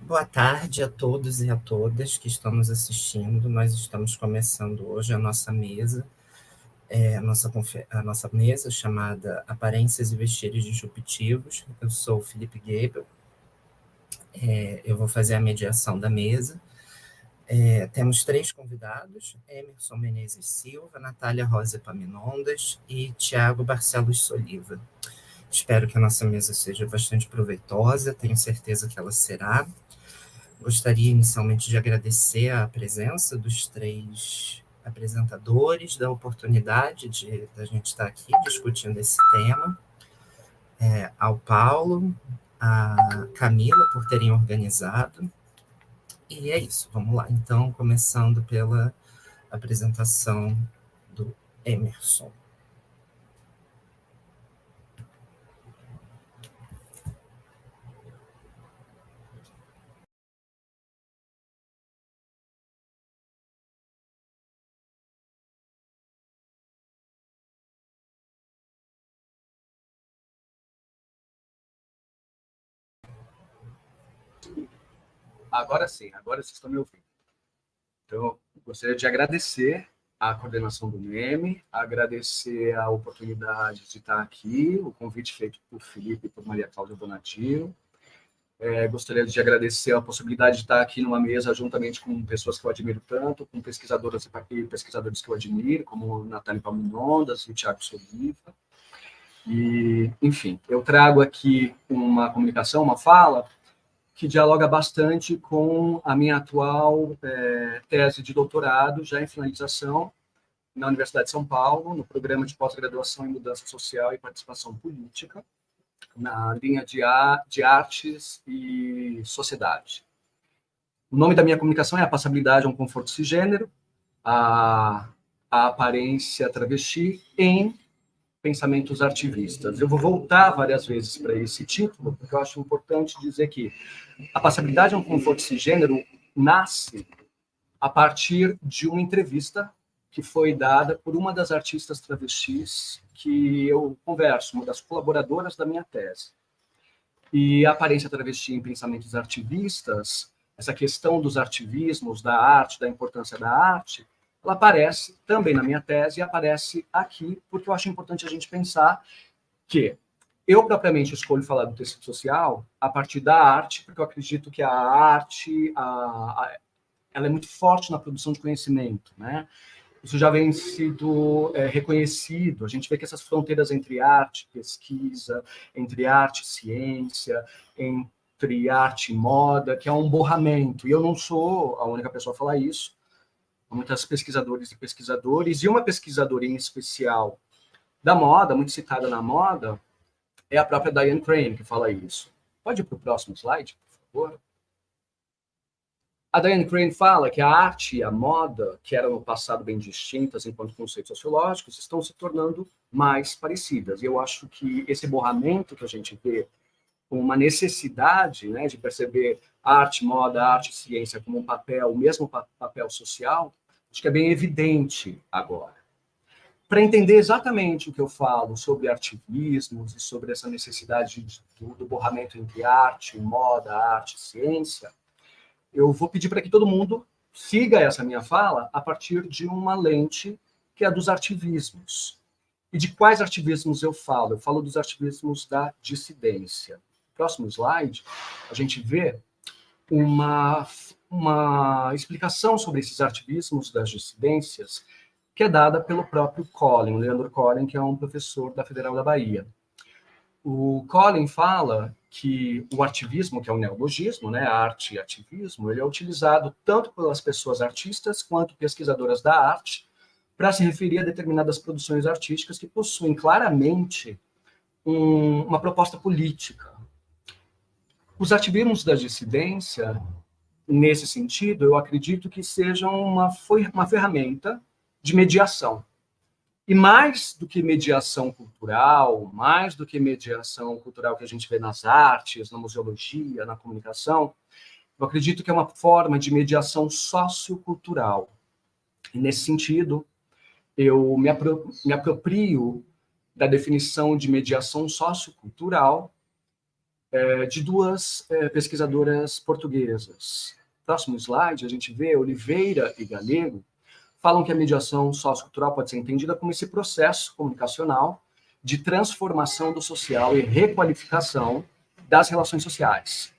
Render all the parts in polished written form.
Boa tarde a todos e a todas que estão nos assistindo. Nós estamos começando hoje a nossa mesa, a nossa mesa chamada Aparências e Vestígios Disruptivos. Eu sou o Felipe Gabriel, eu vou fazer a mediação da mesa. Temos 3 convidados: Emerson Menezes Silva, Natália Rosa Epaminondas e Tiago Barcelos Soliva. Espero que a nossa mesa seja bastante proveitosa, tenho certeza que ela será. Gostaria inicialmente de agradecer a presença dos 3 apresentadores, da oportunidade de a gente estar aqui discutindo esse tema, ao Paulo, a Camila por terem organizado. E é isso, vamos lá. Então, começando pela apresentação do Emerson. Agora sim, agora vocês estão me ouvindo. Então, gostaria de agradecer a coordenação do NEM, agradecer a oportunidade de estar aqui, o convite feito por Felipe e por Maria Cláudia Bonatino. Gostaria de agradecer a possibilidade de estar aqui numa mesa juntamente com pessoas que eu admiro tanto, com pesquisadoras e pesquisadores que eu admiro, como Natália Epaminondas e o Tiago Soliva. E, enfim, eu trago aqui uma comunicação, uma fala, que dialoga bastante com a minha atual tese de doutorado, já em finalização, na Universidade de São Paulo, no programa de pós-graduação em mudança social e participação política, na linha de artes e sociedade. O nome da minha comunicação é A Passabilidade a um Conforto Cisgênero, a aparência travesti em pensamentos artivistas. Eu vou voltar várias vezes para esse título, porque eu acho importante dizer que a passabilidade a um conforto cisgênero nasce a partir de uma entrevista que foi dada por uma das artistas travestis que eu converso, uma das colaboradoras da minha tese. E a aparência travesti em pensamentos artivistas, essa questão dos artivismos, da arte, da importância da arte, ela aparece também na minha tese e aparece aqui, porque eu acho importante a gente pensar que eu propriamente escolho falar do tecido social a partir da arte, porque eu acredito que a arte ela é muito forte na produção de conhecimento, né? Isso já vem sido reconhecido. A gente vê que essas fronteiras entre arte e pesquisa, entre arte e ciência, entre arte e moda, que é um borramento. E eu não sou a única pessoa a falar isso. Há muitas pesquisadoras e pesquisadores, e uma pesquisadora em especial da moda, muito citada na moda, é a própria Diane Crane, que fala isso. Pode ir para o próximo slide, por favor? A Diane Crane fala que a arte e a moda, que eram no passado bem distintas enquanto conceitos sociológicos, estão se tornando mais parecidas. E eu acho que esse borramento que a gente vê com uma necessidade, né, de perceber arte, moda, arte e ciência como um papel, o mesmo papel social, acho que é bem evidente agora. Para entender exatamente o que eu falo sobre artivismos e sobre essa necessidade do borramento entre arte, moda, arte e ciência, eu vou pedir para que todo mundo siga essa minha fala a partir de uma lente que é a dos artivismos. E de quais artivismos eu falo? Eu falo dos artivismos da dissidência. Próximo slide, a gente vê uma explicação sobre esses artivismos das dissidências que é dada pelo próprio Collin, Leandro Collin, que é um professor da Federal da Bahia. O Collin fala que o ativismo, que é um neologismo, né, arte e ativismo, ele é utilizado tanto pelas pessoas artistas quanto pesquisadoras da arte para se referir a determinadas produções artísticas que possuem claramente uma proposta política. Os ativismos da dissidência, nesse sentido, eu acredito que sejam uma ferramenta de mediação. E mais do que mediação cultural, mais do que mediação cultural que a gente vê nas artes, na museologia, na comunicação, eu acredito que é uma forma de mediação sociocultural. E, nesse sentido, eu me aproprio da definição de mediação sociocultural de duas pesquisadoras portuguesas. Próximo slide, a gente vê Oliveira e Galego falam que a mediação sociocultural pode ser entendida como esse processo comunicacional de transformação do social e requalificação das relações sociais,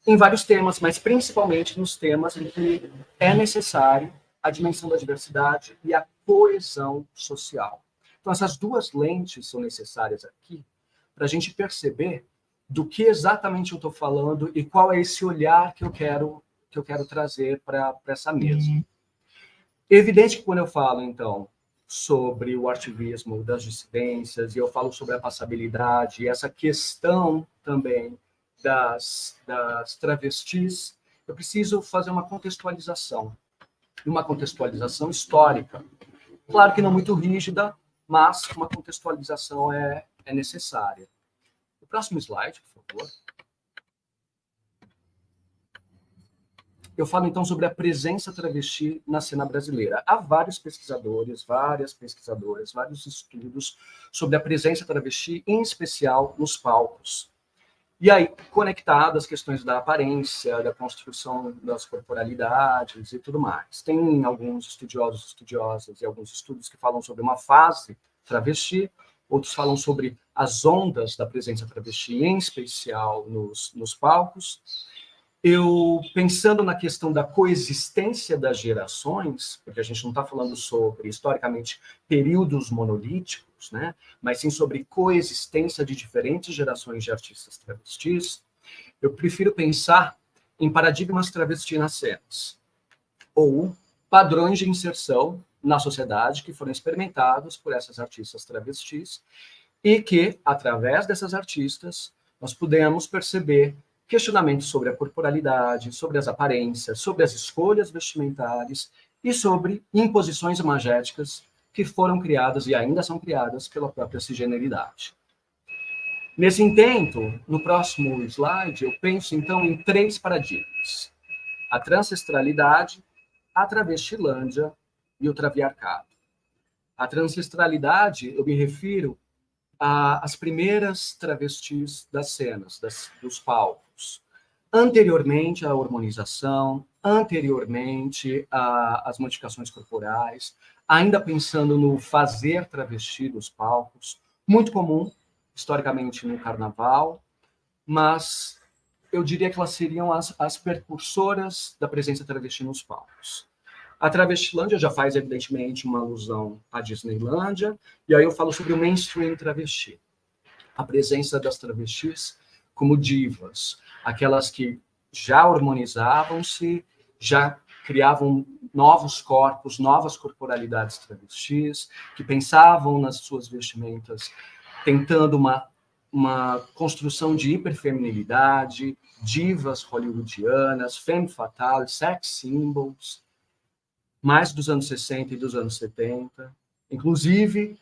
em vários temas, mas principalmente nos temas em que é necessário a dimensão da diversidade e a coesão social. Então, essas duas lentes são necessárias aqui para a gente perceber do que exatamente eu estou falando e qual é esse olhar que eu quero trazer para essa mesa. É evidente que quando eu falo, então, sobre o ativismo das dissidências, e eu falo sobre a passabilidade, e essa questão também das travestis, eu preciso fazer uma contextualização histórica. Claro que não muito rígida, mas uma contextualização é necessária. O próximo slide, por favor. Eu falo, então, sobre a presença travesti na cena brasileira. Há vários pesquisadores, várias pesquisadoras, vários estudos sobre a presença travesti, em especial nos palcos. E aí, conectado às questões da aparência, da construção das corporalidades e tudo mais. Tem alguns estudiosos, estudiosas e alguns estudos que falam sobre uma fase travesti, outros falam sobre as ondas da presença travesti, em especial nos palcos. Eu, pensando na questão da coexistência das gerações, porque a gente não está falando sobre, historicamente, períodos monolíticos, né? Mas sim sobre coexistência de diferentes gerações de artistas travestis, eu prefiro pensar em paradigmas travesti nas cenas, ou padrões de inserção na sociedade que foram experimentados por essas artistas travestis e que, através dessas artistas, nós pudemos perceber questionamentos sobre a corporalidade, sobre as aparências, sobre as escolhas vestimentares e sobre imposições imagéticas que foram criadas e ainda são criadas pela própria cisgeneridade. Nesse intento, no próximo slide, eu penso, então, em 3 paradigmas. A transancestralidade, a travestilândia e o traviarcado. A transancestralidade, eu me refiro às primeiras travestis das cenas, dos palcos. Anteriormente à hormonização, anteriormente às modificações corporais, ainda pensando no fazer travesti dos palcos, muito comum, historicamente, no carnaval, mas eu diria que elas seriam as precursoras da presença travesti nos palcos. A Travestilândia já faz, evidentemente, uma alusão à Disneylândia, e aí eu falo sobre o mainstream travesti. A presença das travestis como divas, aquelas que já hormonizavam-se, já criavam novos corpos, novas corporalidades travestis, que pensavam nas suas vestimentas, tentando uma construção de hiperfeminilidade, divas hollywoodianas, femme fatale, sex symbols, mais dos anos 60 e dos anos 70, inclusive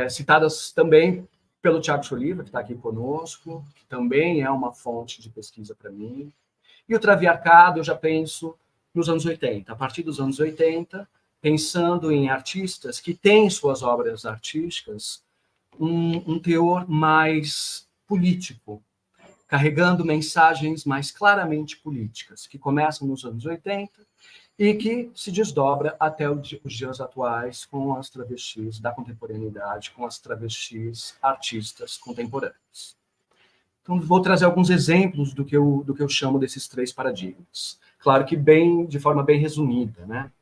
citadas também pelo Thiago Soliva, que está aqui conosco, que também é uma fonte de pesquisa para mim. E o traviarcado eu já penso nos anos 80. A partir dos anos 80, pensando em artistas que têm suas obras artísticas um teor mais político, carregando mensagens mais claramente políticas, que começam nos anos 80 e que se desdobra até os dias atuais com as travestis da contemporaneidade, com as travestis artistas contemporâneas. Então, vou trazer alguns exemplos do que eu chamo desses 3 paradigmas. Claro que de forma bem resumida, né?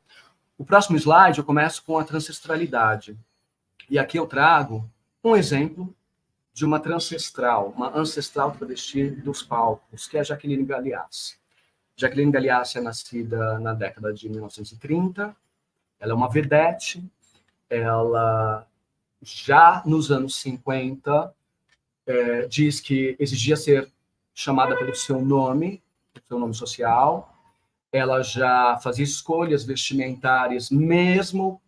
O próximo slide eu começo com a transancestralidade. E aqui eu trago um exemplo de uma transcestral, uma ancestral travesti dos palcos, que é a Jacqueline Galeassi. Jacqueline Galeassi é nascida na década de 1930, ela é uma vedete, ela já nos anos 50 diz que exigia ser chamada pelo seu nome social, ela já fazia escolhas vestimentares, mesmo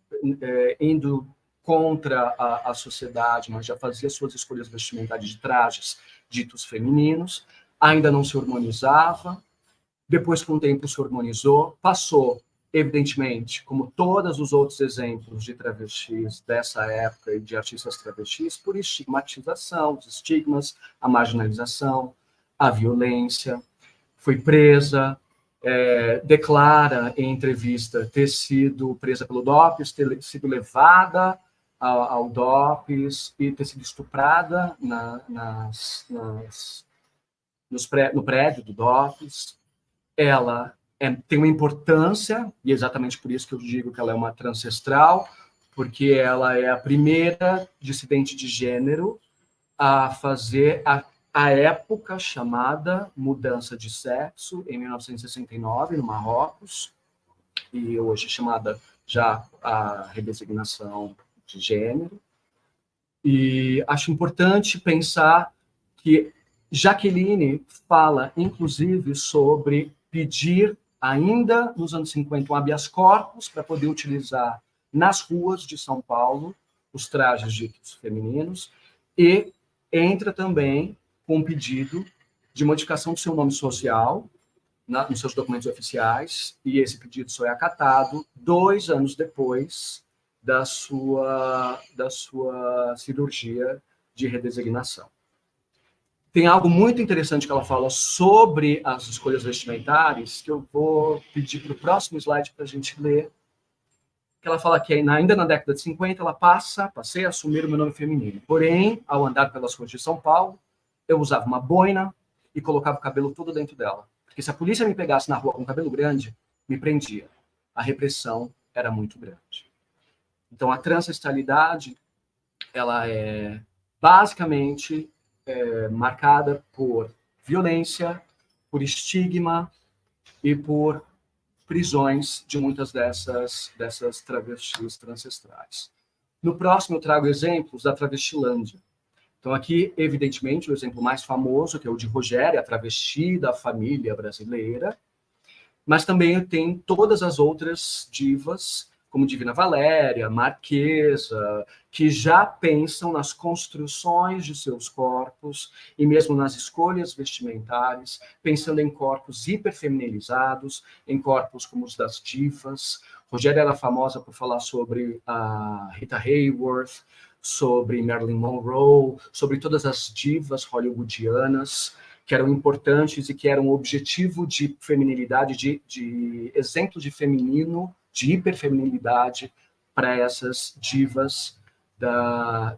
indo contra a sociedade, mas já fazia suas escolhas vestimentares de trajes ditos femininos, ainda não se hormonizava. Depois, com o tempo, se hormonizou, passou, evidentemente, como todos os outros exemplos de travestis dessa época e de artistas travestis, por estigmatização, os estigmas, a marginalização, a violência, foi presa, declara em entrevista ter sido presa pelo DOPS, ter sido levada ao DOPS e ter sido estuprada no prédio do DOPS. Ela tem uma importância, e é exatamente por isso que eu digo que ela é uma transestral, porque ela é a primeira dissidente de gênero a fazer a época chamada mudança de sexo, em 1969, no Marrocos, e hoje chamada já a redesignação de gênero. E acho importante pensar que Jaqueline fala, inclusive, sobre pedir, ainda nos anos 50, um habeas corpus para poder utilizar nas ruas de São Paulo os trajes ditos femininos, e entra também com um pedido de modificação do seu nome social nos seus documentos oficiais, e esse pedido só é acatado 2 anos depois da sua cirurgia de redesignação. Tem algo muito interessante que ela fala sobre as escolhas vestimentares, que eu vou pedir para o próximo slide para a gente ler, que ela fala que ainda na década de 50 ela passei a assumir o meu nome feminino. Porém, ao andar pelas ruas de São Paulo, eu usava uma boina e colocava o cabelo todo dentro dela. Porque se a polícia me pegasse na rua com o cabelo grande, me prendia. A repressão era muito grande. Então, a transexualidade, ela é basicamente marcada por violência, por estigma e por prisões de muitas dessas travestis transestrais. No próximo, eu trago exemplos da Travestilândia. Então, aqui, evidentemente, o exemplo mais famoso, que é o de Rogéria, a travesti da família brasileira, mas também tem todas as outras divas, como Divina Valéria, Marquesa, que já pensam nas construções de seus corpos e mesmo nas escolhas vestimentares, pensando em corpos hiperfeminilizados, em corpos como os das divas. Rogéria era famosa por falar sobre a Rita Hayworth, sobre Marilyn Monroe, sobre todas as divas hollywoodianas que eram importantes e que eram objetivo de feminilidade, de exemplo de feminino, de hiperfeminilidade para essas divas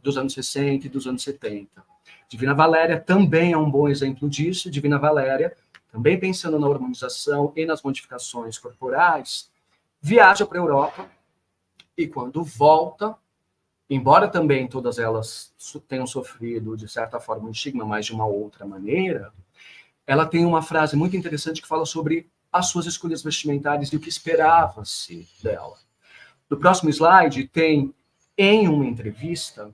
dos anos 60 e dos anos 70. Divina Valéria também é um bom exemplo disso. Divina Valéria, também pensando na hormonização e nas modificações corporais, viaja para a Europa e quando volta, embora também todas elas tenham sofrido, de certa forma, um estigma, mas de uma outra maneira, ela tem uma frase muito interessante que fala sobre as suas escolhas vestimentares e o que esperava-se dela. No próximo slide, tem, em uma entrevista,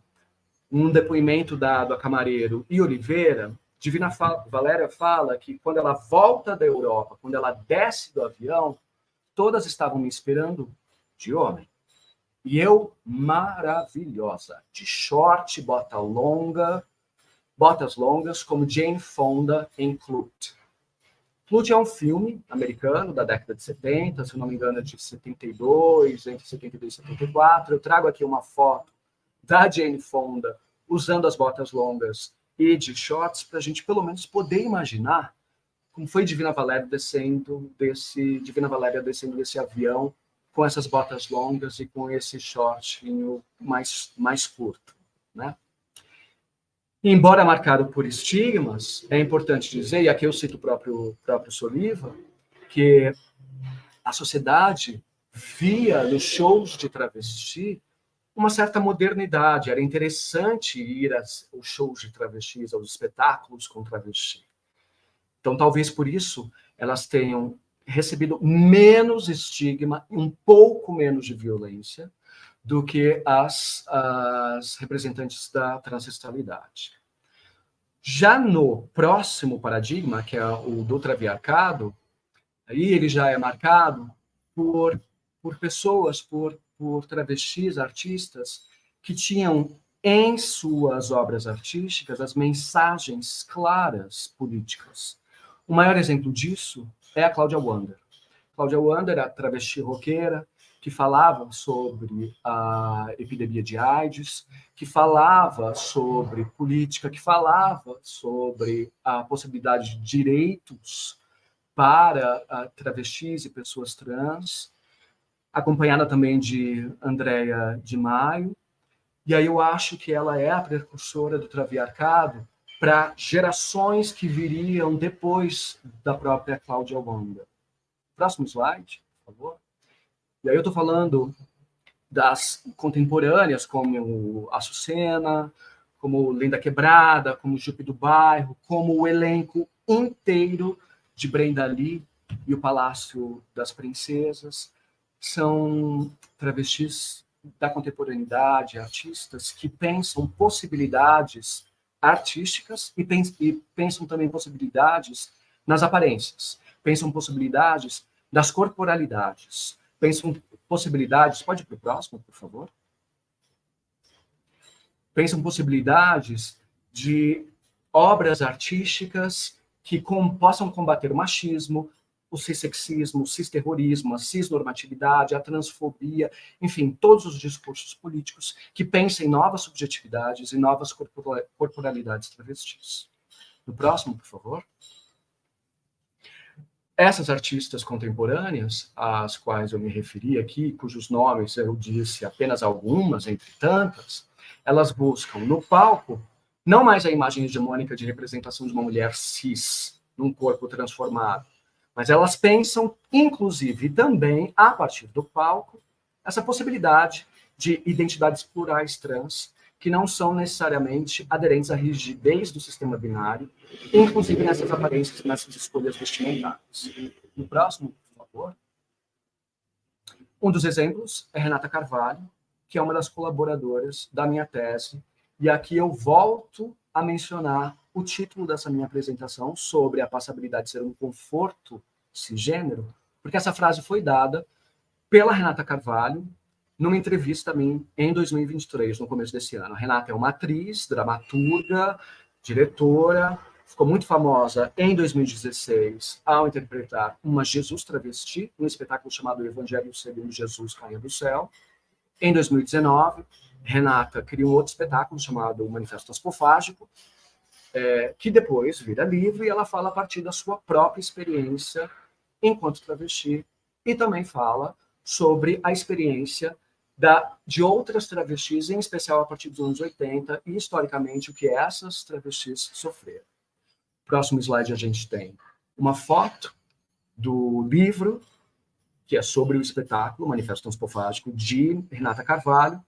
um depoimento dado a Camareiro e Oliveira. Divina Valéria fala que quando ela volta da Europa, quando ela desce do avião, todas estavam me esperando de homem. E eu, maravilhosa, de short, botas longas, como Jane Fonda em Clute. Clute é um filme americano da década de 70, se não me engano é de 72, entre 72 e 74. Eu trago aqui uma foto da Jane Fonda usando as botas longas e de shorts para a gente pelo menos poder imaginar como foi Divina Valéria descendo desse avião com essas botas longas e com esse shortinho mais curto, né? Embora marcado por estigmas, é importante dizer, e aqui eu cito o próprio Soliva, que a sociedade via nos shows de travesti uma certa modernidade. Era interessante ir aos shows de travestis, aos espetáculos com travesti. Então, talvez por isso, elas tenham recebido menos estigma, um pouco menos de violência, do que as representantes da transexualidade. Já no próximo paradigma, que é o do traviarcado, aí ele já é marcado por pessoas, por travestis, artistas, que tinham em suas obras artísticas as mensagens claras políticas. O maior exemplo disso é a Cláudia Wander. Cláudia Wander, a travesti roqueira, que falava sobre a epidemia de AIDS, que falava sobre política, que falava sobre a possibilidade de direitos para travestis e pessoas trans, acompanhada também de Andréa de Maio. E aí eu acho que ela é a precursora do traviarcado para gerações que viriam depois da própria Cláudia Wanda. Próximo slide, por favor. E aí eu estou falando das contemporâneas, como Açucena, como Linda Quebrada, como Jupe do Bairro, como o elenco inteiro de Brenda Lee e o Palácio das Princesas. São travestis da contemporaneidade, artistas que pensam possibilidades artísticas e pensam também possibilidades nas aparências, pensam possibilidades das corporalidades, pensam possibilidades... Pode ir para o próximo, por favor? Pensam possibilidades de obras artísticas que possam combater o machismo, o cissexismo, o cisterrorismo, a cisnormatividade, a transfobia, enfim, todos os discursos políticos que pensem em novas subjetividades e novas corporalidades travestis. No próximo, por favor. Essas artistas contemporâneas, às quais eu me referi aqui, cujos nomes eu disse apenas algumas, entre tantas, elas buscam no palco não mais a imagem hegemônica de representação de uma mulher cis, num corpo transformado, mas elas pensam, inclusive, também, a partir do palco, essa possibilidade de identidades plurais trans, que não são necessariamente aderentes à rigidez do sistema binário, inclusive nessas aparências, nessas escolhas vestimentais. No próximo, por favor. Um dos exemplos é Renata Carvalho, que é uma das colaboradoras da minha tese, e aqui eu volto a mencionar o título dessa minha apresentação sobre a passabilidade de ser um conforto cisgênero, porque essa frase foi dada pela Renata Carvalho numa entrevista a mim em 2023, no começo desse ano. A Renata é uma atriz, dramaturga, diretora, ficou muito famosa em 2016 ao interpretar uma Jesus travesti, um espetáculo chamado Evangelho segundo Jesus, Rainha do Céu. Em 2019, Renata criou outro espetáculo chamado Manifesto Transpofágico, que depois vira livro e ela fala a partir da sua própria experiência enquanto travesti e também fala sobre a experiência de outras travestis, em especial a partir dos anos 80, e historicamente o que essas travestis sofreram. Próximo slide a gente tem uma foto do livro, que é sobre o espetáculo Manifesto Transpofágico, de Renata Carvalho.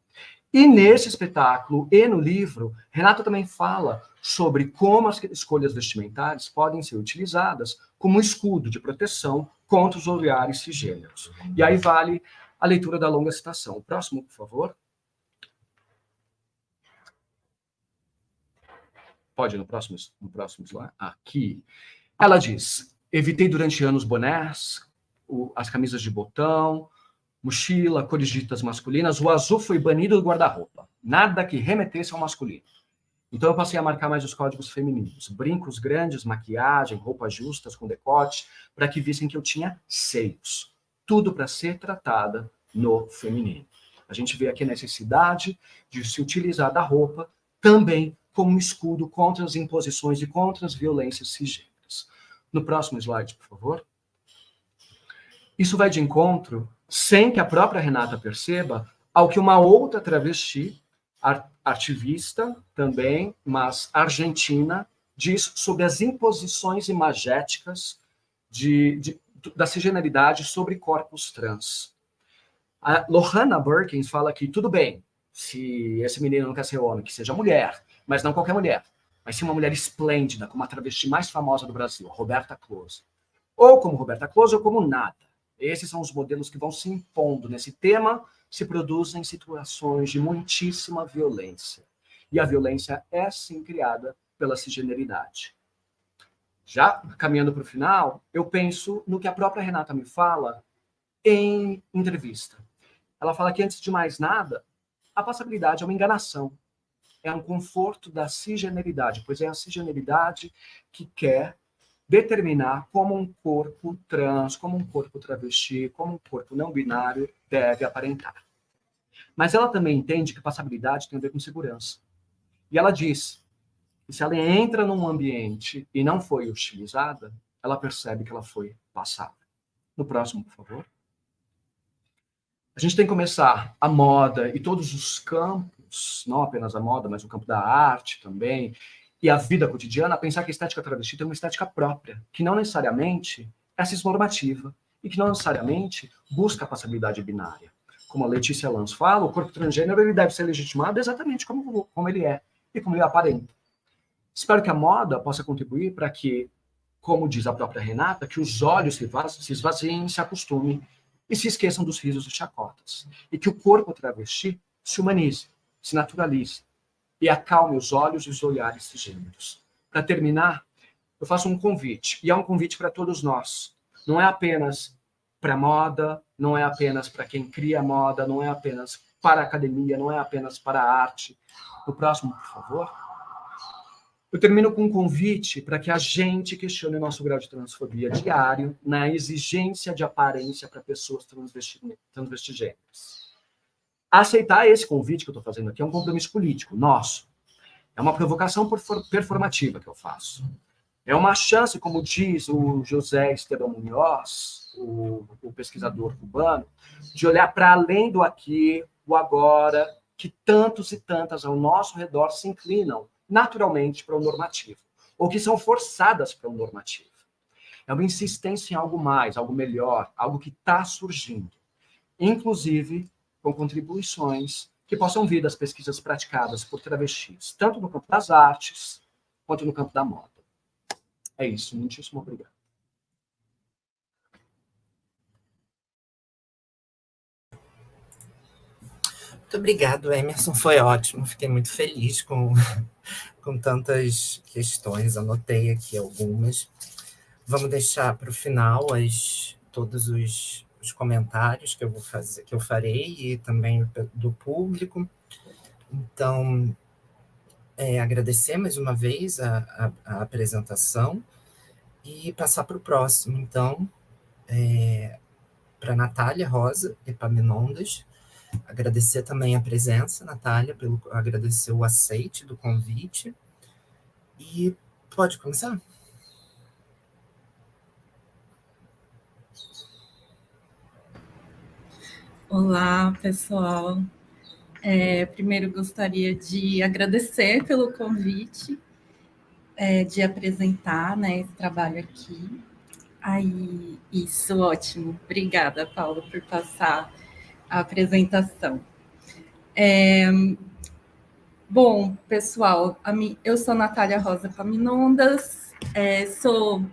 E nesse espetáculo e no livro, Renata também fala sobre como as escolhas vestimentares podem ser utilizadas como escudo de proteção contra os olhares cisgêneros. E aí vale a leitura da longa citação. O próximo, por favor. Pode ir no próximo slide? Aqui. Ela diz: evitei durante anos bonés, as camisas de botão, mochila, cores ditas masculinas. O azul foi banido do guarda-roupa. Nada que remetesse ao masculino. Então eu passei a marcar mais os códigos femininos. Brincos grandes, maquiagem, roupas justas com decote, para que vissem que eu tinha seios. Tudo para ser tratada no feminino. A gente vê aqui a necessidade de se utilizar da roupa também como escudo contra as imposições e contra as violências cisgêneras. No próximo slide, por favor. Isso vai de encontro, sem que a própria Renata perceba, ao que uma outra travesti, ativista também, mas argentina, diz sobre as imposições imagéticas da cisgeneridade sobre corpos trans. A Lohana Birkins fala que tudo bem, se esse menino não quer ser homem, que seja mulher, mas não qualquer mulher, mas sim uma mulher esplêndida, como a travesti mais famosa do Brasil, Roberta Close. Ou como Roberta Close, ou como nada. Esses são os modelos que vão se impondo nesse tema, se produzem situações de muitíssima violência. E a violência é, sim, criada pela cisgeneridade. Já caminhando para o final, eu penso no que a própria Renata me fala em entrevista. Ela fala que, antes de mais nada, a passabilidade é uma enganação. É um conforto da cisgeneridade, pois é a cisgeneridade que quer determinar como um corpo trans, como um corpo travesti, como um corpo não binário deve aparentar. Mas ela também entende que passabilidade tem a ver com segurança. E ela diz que se ela entra num ambiente e não foi hostilizada, ela percebe que ela foi passada. No próximo, por favor. A gente tem que começar a moda e todos os campos, não apenas a moda, mas o campo da arte também, e a vida cotidiana, a pensar que a estética travesti tem uma estética própria, que não necessariamente é cisnormativa e que não necessariamente busca a passabilidade binária. Como a Letícia Lanz fala, o corpo transgênero ele deve ser legitimado exatamente como ele é e como ele aparenta. Espero que a moda possa contribuir para que, como diz a própria Renata, que os olhos se esvaziem, se acostumem e se esqueçam dos risos e chacotas. E que o corpo travesti se humanize, se naturalize e acalme os olhos e os olhares cisgêneros. Para terminar, eu faço um convite, e é um convite para todos nós. Não é apenas para a moda, não é apenas para quem cria moda, não é apenas para a academia, não é apenas para a arte. O próximo, por favor. Eu termino com um convite para que a gente questione o nosso grau de transfobia diário na exigência de aparência para pessoas transvestigêneras. Aceitar esse convite que eu estou fazendo aqui é um compromisso político, nosso. É uma provocação performativa que eu faço. É uma chance, como diz o José Esteban Munhoz, o pesquisador cubano, de olhar para além do aqui, o agora, que tantos e tantas ao nosso redor se inclinam naturalmente para o normativo, ou que são forçadas para o normativo. É uma insistência em algo mais, algo melhor, algo que está surgindo. Inclusive com contribuições que possam vir das pesquisas praticadas por travestis, tanto no campo das artes, quanto no campo da moda. É isso, muitíssimo obrigado. Muito obrigado, Emerson, foi ótimo, fiquei muito feliz com tantas questões, anotei aqui algumas. Vamos deixar para o final todos os comentários que eu vou fazer, que eu farei, e também do público. Então, agradecer mais uma vez a apresentação e passar para o próximo, então, para a Natália Rosa Epaminondas. Agradecer também a presença, Natália, agradecer o aceite do convite. E pode começar? Olá, pessoal. Primeiro gostaria de agradecer pelo convite, de apresentar, né, esse trabalho aqui. Aí, isso, ótimo. Obrigada, Paula, por passar a apresentação. Bom, pessoal, eu sou Natália Rosa Paminondas, sou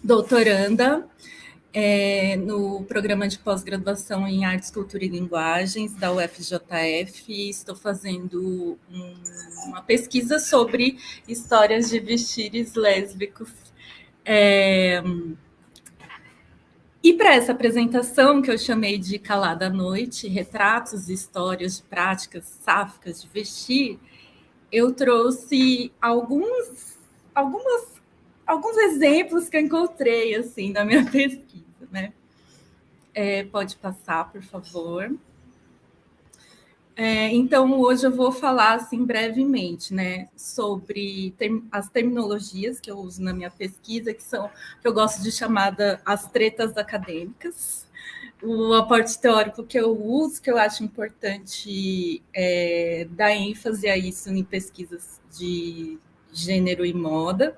doutoranda no programa de pós-graduação em Artes, Cultura e Linguagens da UFJF. Estou fazendo uma pesquisa sobre histórias de vestires lésbicos. E para essa apresentação, que eu chamei de Calada à Noite, Retratos e Histórias de Práticas Sáficas de Vestir, eu trouxe alguns exemplos que eu encontrei assim, na minha pesquisa. Né? Pode passar, por favor. Então, hoje eu vou falar assim, brevemente, né, sobre as terminologias que eu uso na minha pesquisa, que eu gosto de chamar as tretas acadêmicas. O aporte teórico que eu uso, que eu acho importante dar ênfase a isso em pesquisas de gênero e moda,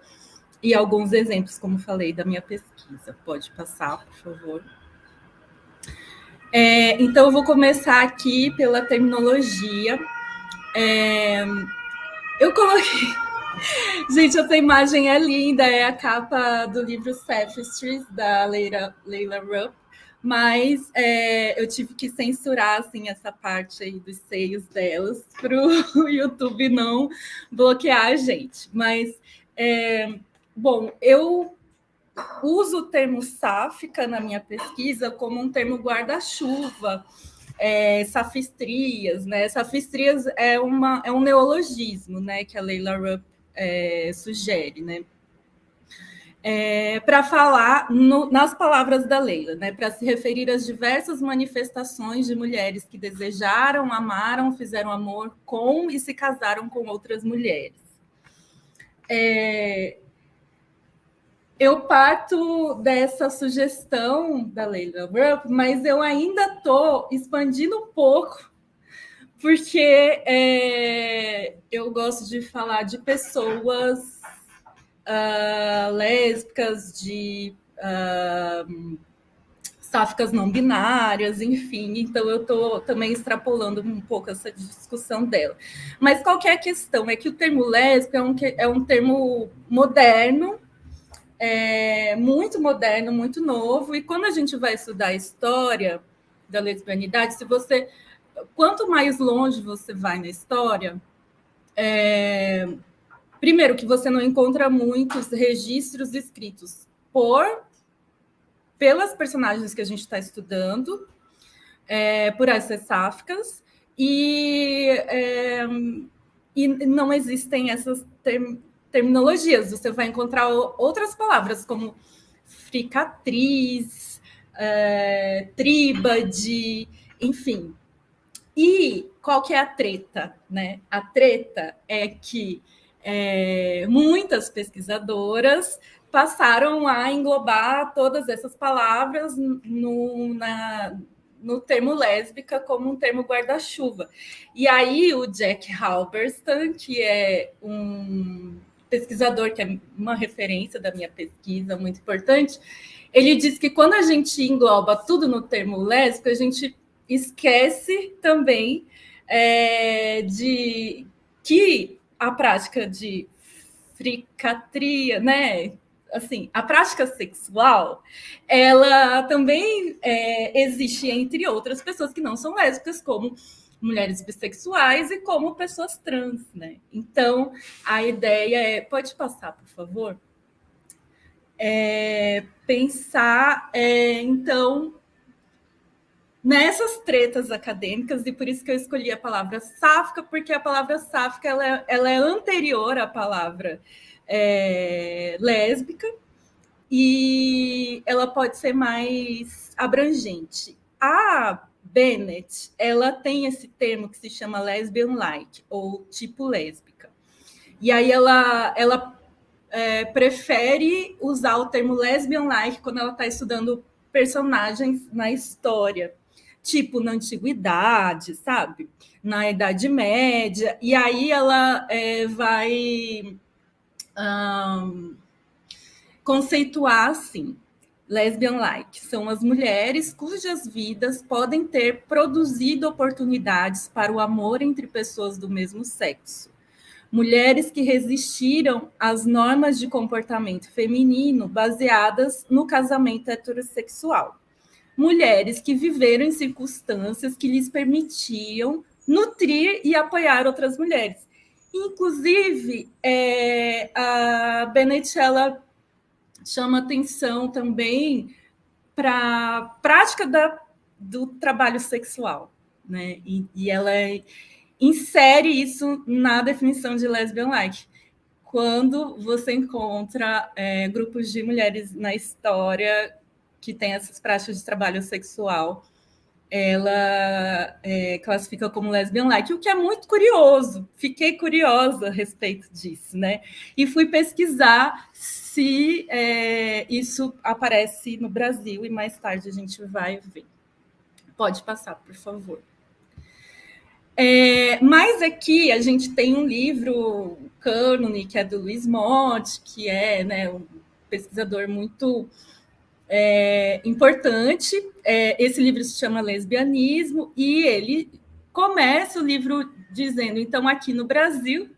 e alguns exemplos, como falei, da minha pesquisa. Pode passar, por favor. Então, eu vou começar aqui pela terminologia. Eu coloquei... Gente, essa imagem é linda, é a capa do livro Sophistries, da Leila Rupp, mas eu tive que censurar assim, essa parte aí dos seios delas para o YouTube não bloquear a gente. Mas, bom, eu uso o termo sáfica na minha pesquisa como um termo guarda-chuva, safistrias, né? Safistrias é um neologismo, né, que a Leila Rupp sugere, né? para falar nas palavras da Leila, né, para se referir às diversas manifestações de mulheres que desejaram, amaram, fizeram amor com e se casaram com outras mulheres. Eu parto dessa sugestão da Leila Rupp, mas eu ainda estou expandindo um pouco, porque eu gosto de falar de pessoas lésbicas, de sáficas não binárias, enfim. Então, eu estou também extrapolando um pouco essa discussão dela. Mas qual que é a questão? É que o termo lésbica é um termo moderno, muito moderno, muito novo, e quando a gente vai estudar a história da lesbianidade, quanto mais longe você vai na história, primeiro que você não encontra muitos registros escritos pelas personagens que a gente está estudando, por essas sáficas, e não existem essas terminologias. Você vai encontrar outras palavras, como fricatriz, tríbade, enfim. E qual que é a treta, né? A treta é que muitas pesquisadoras passaram a englobar todas essas palavras no termo lésbica como um termo guarda-chuva. E aí o Jack Halberstam, que é um pesquisador que é uma referência da minha pesquisa, muito importante, ele diz que quando a gente engloba tudo no termo lésbico, a gente esquece também de que a prática de fricatria, né? Assim, a prática sexual, ela também existe entre outras pessoas que não são lésbicas, como mulheres bissexuais e como pessoas trans, né? Então, a ideia pode passar, por favor? Pensar, então, nessas tretas acadêmicas, e por isso que eu escolhi a palavra sáfica, porque a palavra sáfica ela é anterior à palavra lésbica, e ela pode ser mais abrangente. A Bennett, ela tem esse termo que se chama lesbian-like, ou tipo lésbica. E aí ela prefere usar o termo lesbian-like quando ela está estudando personagens na história, tipo na antiguidade, sabe? Na Idade Média. E aí ela vai conceituar assim: lesbian-like são as mulheres cujas vidas podem ter produzido oportunidades para o amor entre pessoas do mesmo sexo. Mulheres que resistiram às normas de comportamento feminino baseadas no casamento heterossexual. Mulheres que viveram em circunstâncias que lhes permitiam nutrir e apoiar outras mulheres. Inclusive, a Bennett ela chama atenção também para a prática do trabalho sexual, né? E ela insere isso na definição de lesbian-like. Quando você encontra grupos de mulheres na história que têm essas práticas de trabalho sexual, ela classifica como lesbian-like, o que é muito curioso. Fiquei curiosa a respeito disso, né? E fui pesquisar se isso aparece no Brasil, e mais tarde a gente vai ver. Pode passar, por favor. Mas aqui a gente tem um livro cânone, que é do Luiz Mott, que é, né, um pesquisador muito importante. Esse livro se chama Lesbianismo, e ele começa o livro dizendo, então, aqui no Brasil,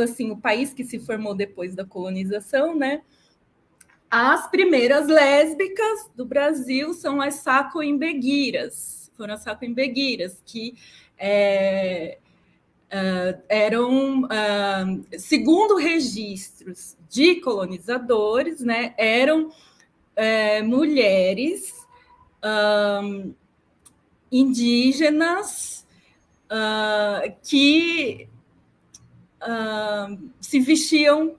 assim, o país que se formou depois da colonização, né, as primeiras lésbicas do Brasil são as saco-embeguiras. Foram as saco-embeguiras, que eram, segundo registros de colonizadores, né, eram mulheres indígenas que se vestiam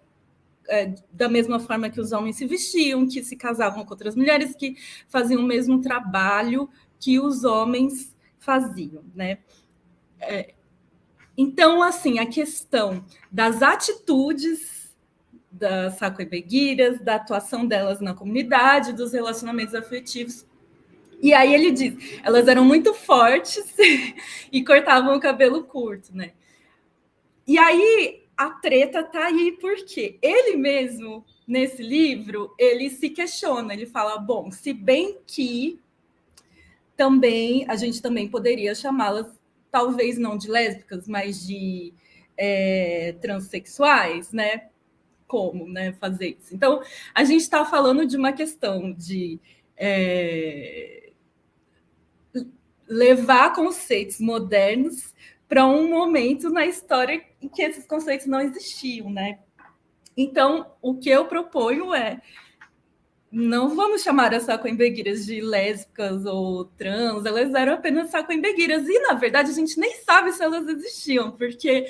da mesma forma que os homens se vestiam, que se casavam com outras mulheres, que faziam o mesmo trabalho que os homens faziam, né? Então, assim, a questão das atitudes das sacoibeguiras, da atuação delas na comunidade, dos relacionamentos afetivos. E aí ele diz, elas eram muito fortes e cortavam o cabelo curto, né? E aí a treta tá aí porque ele mesmo, nesse livro, ele se questiona, ele fala, bom, se bem que também a gente também poderia chamá-las, talvez não de lésbicas, mas de transexuais, né? Como, né, fazer isso? Então, a gente está falando de uma questão de levar conceitos modernos para um momento na história em que esses conceitos não existiam, né? Então, o que eu proponho é não vamos chamar as sacoembeguiras de lésbicas ou trans, elas eram apenas sacoembeguiras. E, na verdade, a gente nem sabe se elas existiam, porque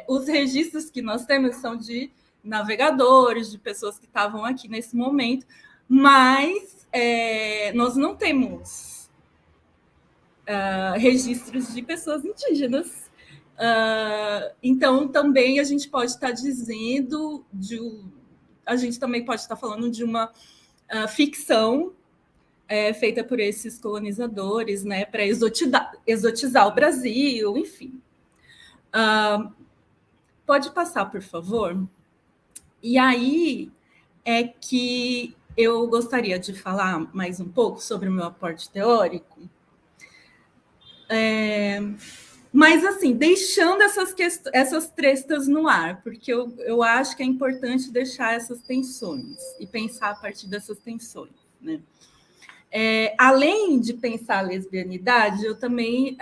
os registros que nós temos são de navegadores, de pessoas que estavam aqui nesse momento, mas nós não temos registros de pessoas indígenas. Então, também a gente pode estar dizendo a gente também pode estar falando de uma ficção feita por esses colonizadores, né, para exotizar o Brasil, enfim. Pode passar, por favor? E aí é que eu gostaria de falar mais um pouco sobre o meu aporte teórico. Mas, assim, deixando essas trestas no ar, porque eu acho que é importante deixar essas tensões e pensar a partir dessas tensões, né? Além de pensar a lesbianidade, eu também...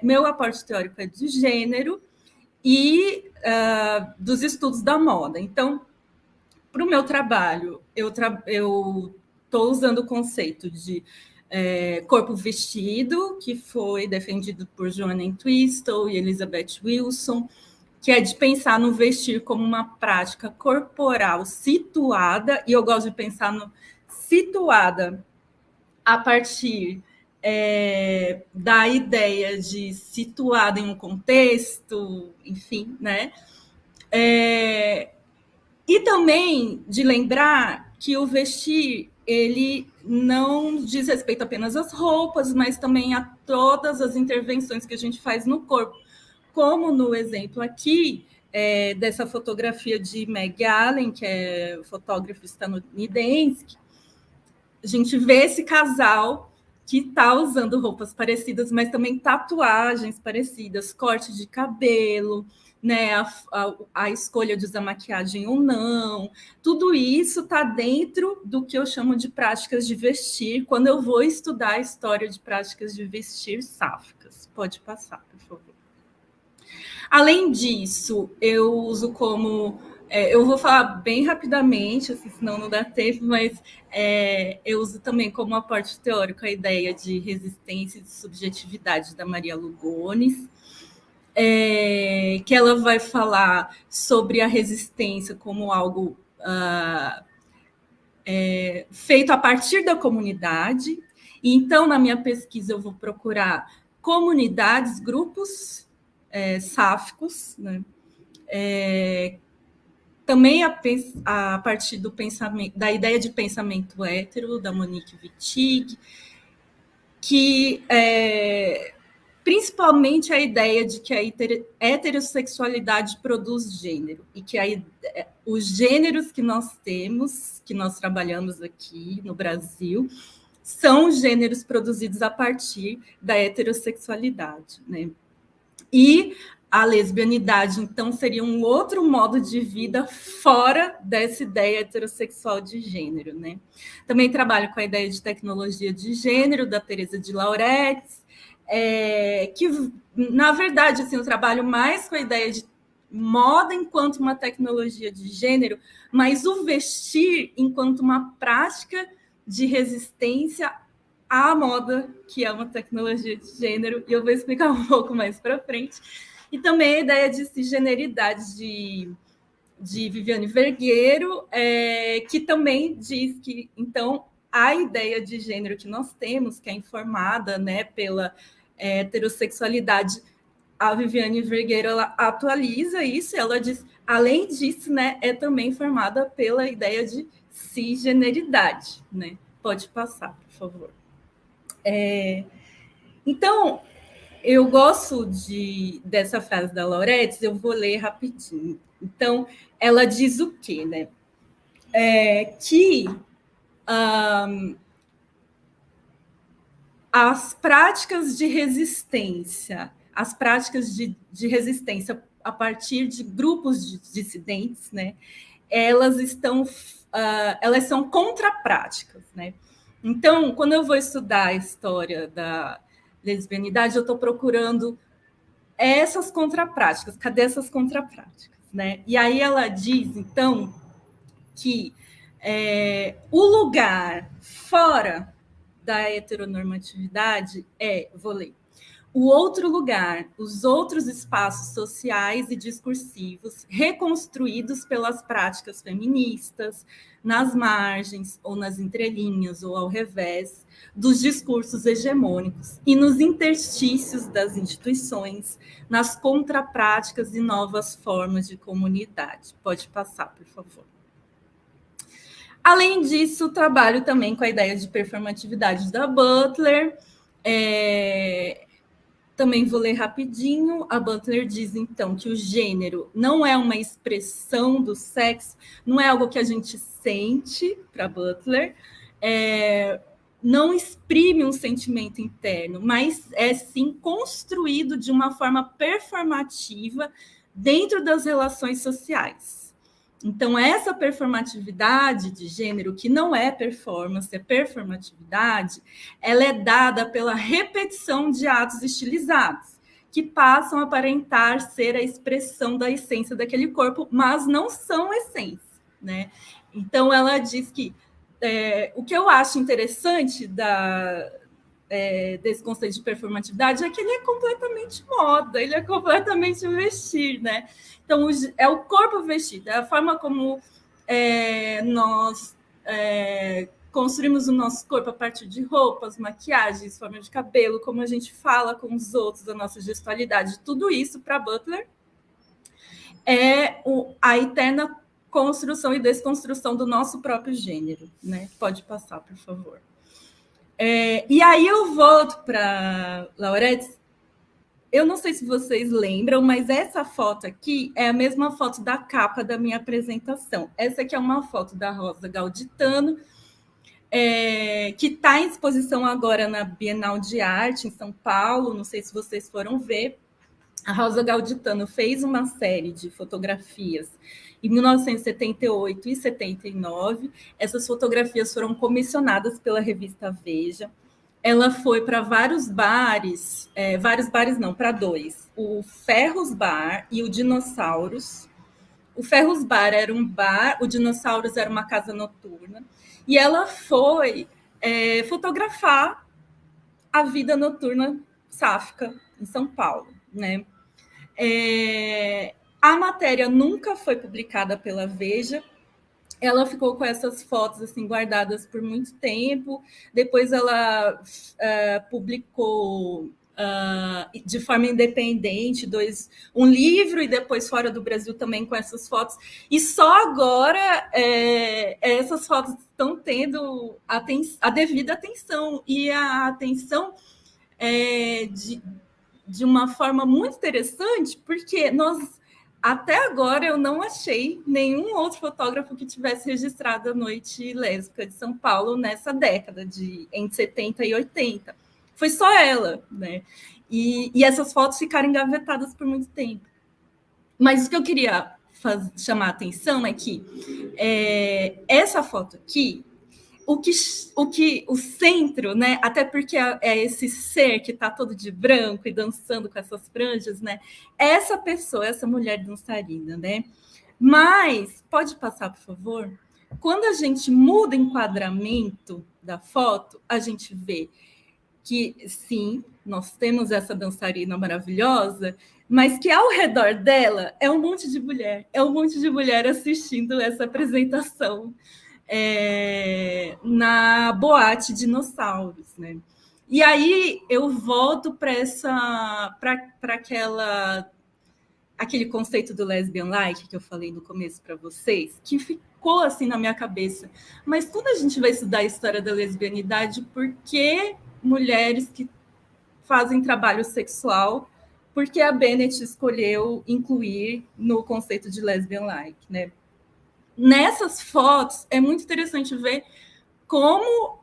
meu aporte teórico é de gênero e dos estudos da moda. Então, para o meu trabalho, eu estou usando o conceito de corpo vestido, que foi defendido por Joanna Entwistle e Elizabeth Wilson, que é de pensar no vestir como uma prática corporal situada, e eu gosto de pensar no situada a partir da ideia de situada em um contexto, enfim, né? E também de lembrar que o vestir ele não diz respeito apenas às roupas, mas também a todas as intervenções que a gente faz no corpo, como no exemplo aqui dessa fotografia de Meg Allen, que é fotógrafo estadunidense. A gente vê esse casal que está usando roupas parecidas, mas também tatuagens parecidas, corte de cabelo, né, a escolha de usar maquiagem ou não, tudo isso está dentro do que eu chamo de práticas de vestir, quando eu vou estudar a história de práticas de vestir sáficas. Pode passar, por favor. Além disso, eu uso como... eu vou falar bem rapidamente, assim, senão não dá tempo, mas eu uso também como aporte teórico a ideia de resistência e de subjetividade da Maria Lugones, que ela vai falar sobre a resistência como algo feito a partir da comunidade. E, então, na minha pesquisa, eu vou procurar comunidades, grupos sáficos, né? Também a partir do pensamento, da ideia de pensamento hétero, da Monique Wittig, que principalmente a ideia de que a heterossexualidade produz gênero, e que os gêneros que nós temos, que nós trabalhamos aqui no Brasil, são gêneros produzidos a partir da heterossexualidade, né? E a lesbianidade, então, seria um outro modo de vida fora dessa ideia heterossexual de gênero, né? Também trabalho com a ideia de tecnologia de gênero, da Teresa de Lauretis, que, na verdade, assim, eu trabalho mais com a ideia de moda enquanto uma tecnologia de gênero, mas o vestir enquanto uma prática de resistência à moda, que é uma tecnologia de gênero, e eu vou explicar um pouco mais para frente. E também a ideia de cisgeneridade, de Viviane Vergueiro, que também diz que, então, a ideia de gênero que nós temos, que é informada, né, pela heterossexualidade, a Viviane Vergueiro ela atualiza isso, ela diz, além disso, né, é também formada pela ideia de cisgeneridade, né? Pode passar, por favor. Então, eu gosto dessa frase da Lauretis, eu vou ler rapidinho. Então, ela diz o quê, né? Que as práticas de resistência, a partir de grupos de dissidentes, né? Elas são contrapráticas, né? Então, quando eu vou estudar a história da lesbianidade, eu estou procurando essas contrapráticas. Cadê essas contrapráticas, né? E aí ela diz, então, que o lugar fora da heteronormatividade vou ler, o outro lugar, os outros espaços sociais e discursivos reconstruídos pelas práticas feministas, nas margens, ou nas entrelinhas, ou ao revés, dos discursos hegemônicos e nos interstícios das instituições, nas contrapráticas e novas formas de comunidade. Pode passar, por favor. Além disso, trabalho também com a ideia de performatividade da Butler. Também vou ler rapidinho. A Butler diz, então, que o gênero não é uma expressão do sexo, não é algo que a gente sente, para Butler, não exprime um sentimento interno, mas é, sim, construído de uma forma performativa dentro das relações sociais. Então, essa performatividade de gênero, que não é performance, é performatividade, ela é dada pela repetição de atos estilizados, que passam a aparentar ser a expressão da essência daquele corpo, mas não são essência, né? Então, ela diz que o que eu acho interessante desse conceito de performatividade é que ele é completamente moda, ele é completamente vestir, né? Então, é o corpo vestido, é a forma como nós construímos o nosso corpo a partir de roupas, maquiagens, forma de cabelo, como a gente fala com os outros, a nossa gestualidade, tudo isso, para Butler, é a eterna construção e desconstrução do nosso próprio gênero, né? Pode passar, por favor. E aí eu volto para Lauretis. Eu não sei se vocês lembram, mas essa foto aqui é a mesma foto da capa da minha apresentação. Essa aqui é uma foto da Rosa Galditano, que está em exposição agora na Bienal de Arte, em São Paulo. Não sei se vocês foram ver. A Rosa Galditano fez uma série de fotografias em 1978 e 79. Essas fotografias foram comissionadas pela revista Veja. Ela foi para vários bares não, para dois, o Ferros Bar e o Dinossauros. O Ferros Bar era um bar, o Dinossauros era uma casa noturna, e ela foi fotografar a vida noturna sáfica em São Paulo, né? A matéria nunca foi publicada pela Veja. Ela ficou com essas fotos assim guardadas por muito tempo. Depois ela publicou de forma independente um livro, e depois fora do Brasil também com essas fotos. E só agora essas fotos estão tendo a devida atenção, e a atenção de uma forma muito interessante, porque até agora eu não achei nenhum outro fotógrafo que tivesse registrado a noite lésbica de São Paulo nessa década, entre 70 e 80. Foi só ela, né? E essas fotos ficaram engavetadas por muito tempo. Mas o que eu queria chamar a atenção é que essa foto aqui, o centro, né? Até porque é esse ser que está todo de branco e dançando com essas franjas, né? Essa pessoa, essa mulher dançarina, né? Mas, pode passar, por favor? Quando a gente muda o enquadramento da foto, a gente vê que, sim, nós temos essa dançarina maravilhosa, mas que ao redor dela é um monte de mulher assistindo essa apresentação na Boate Dinossauros, né? E aí eu volto para aquele conceito do lesbian like que eu falei no começo para vocês, que ficou assim na minha cabeça. Mas quando a gente vai estudar a história da lesbianidade, por que mulheres que fazem trabalho sexual, por que a Bennett escolheu incluir no conceito de lesbian like, né? Nessas fotos é muito interessante ver como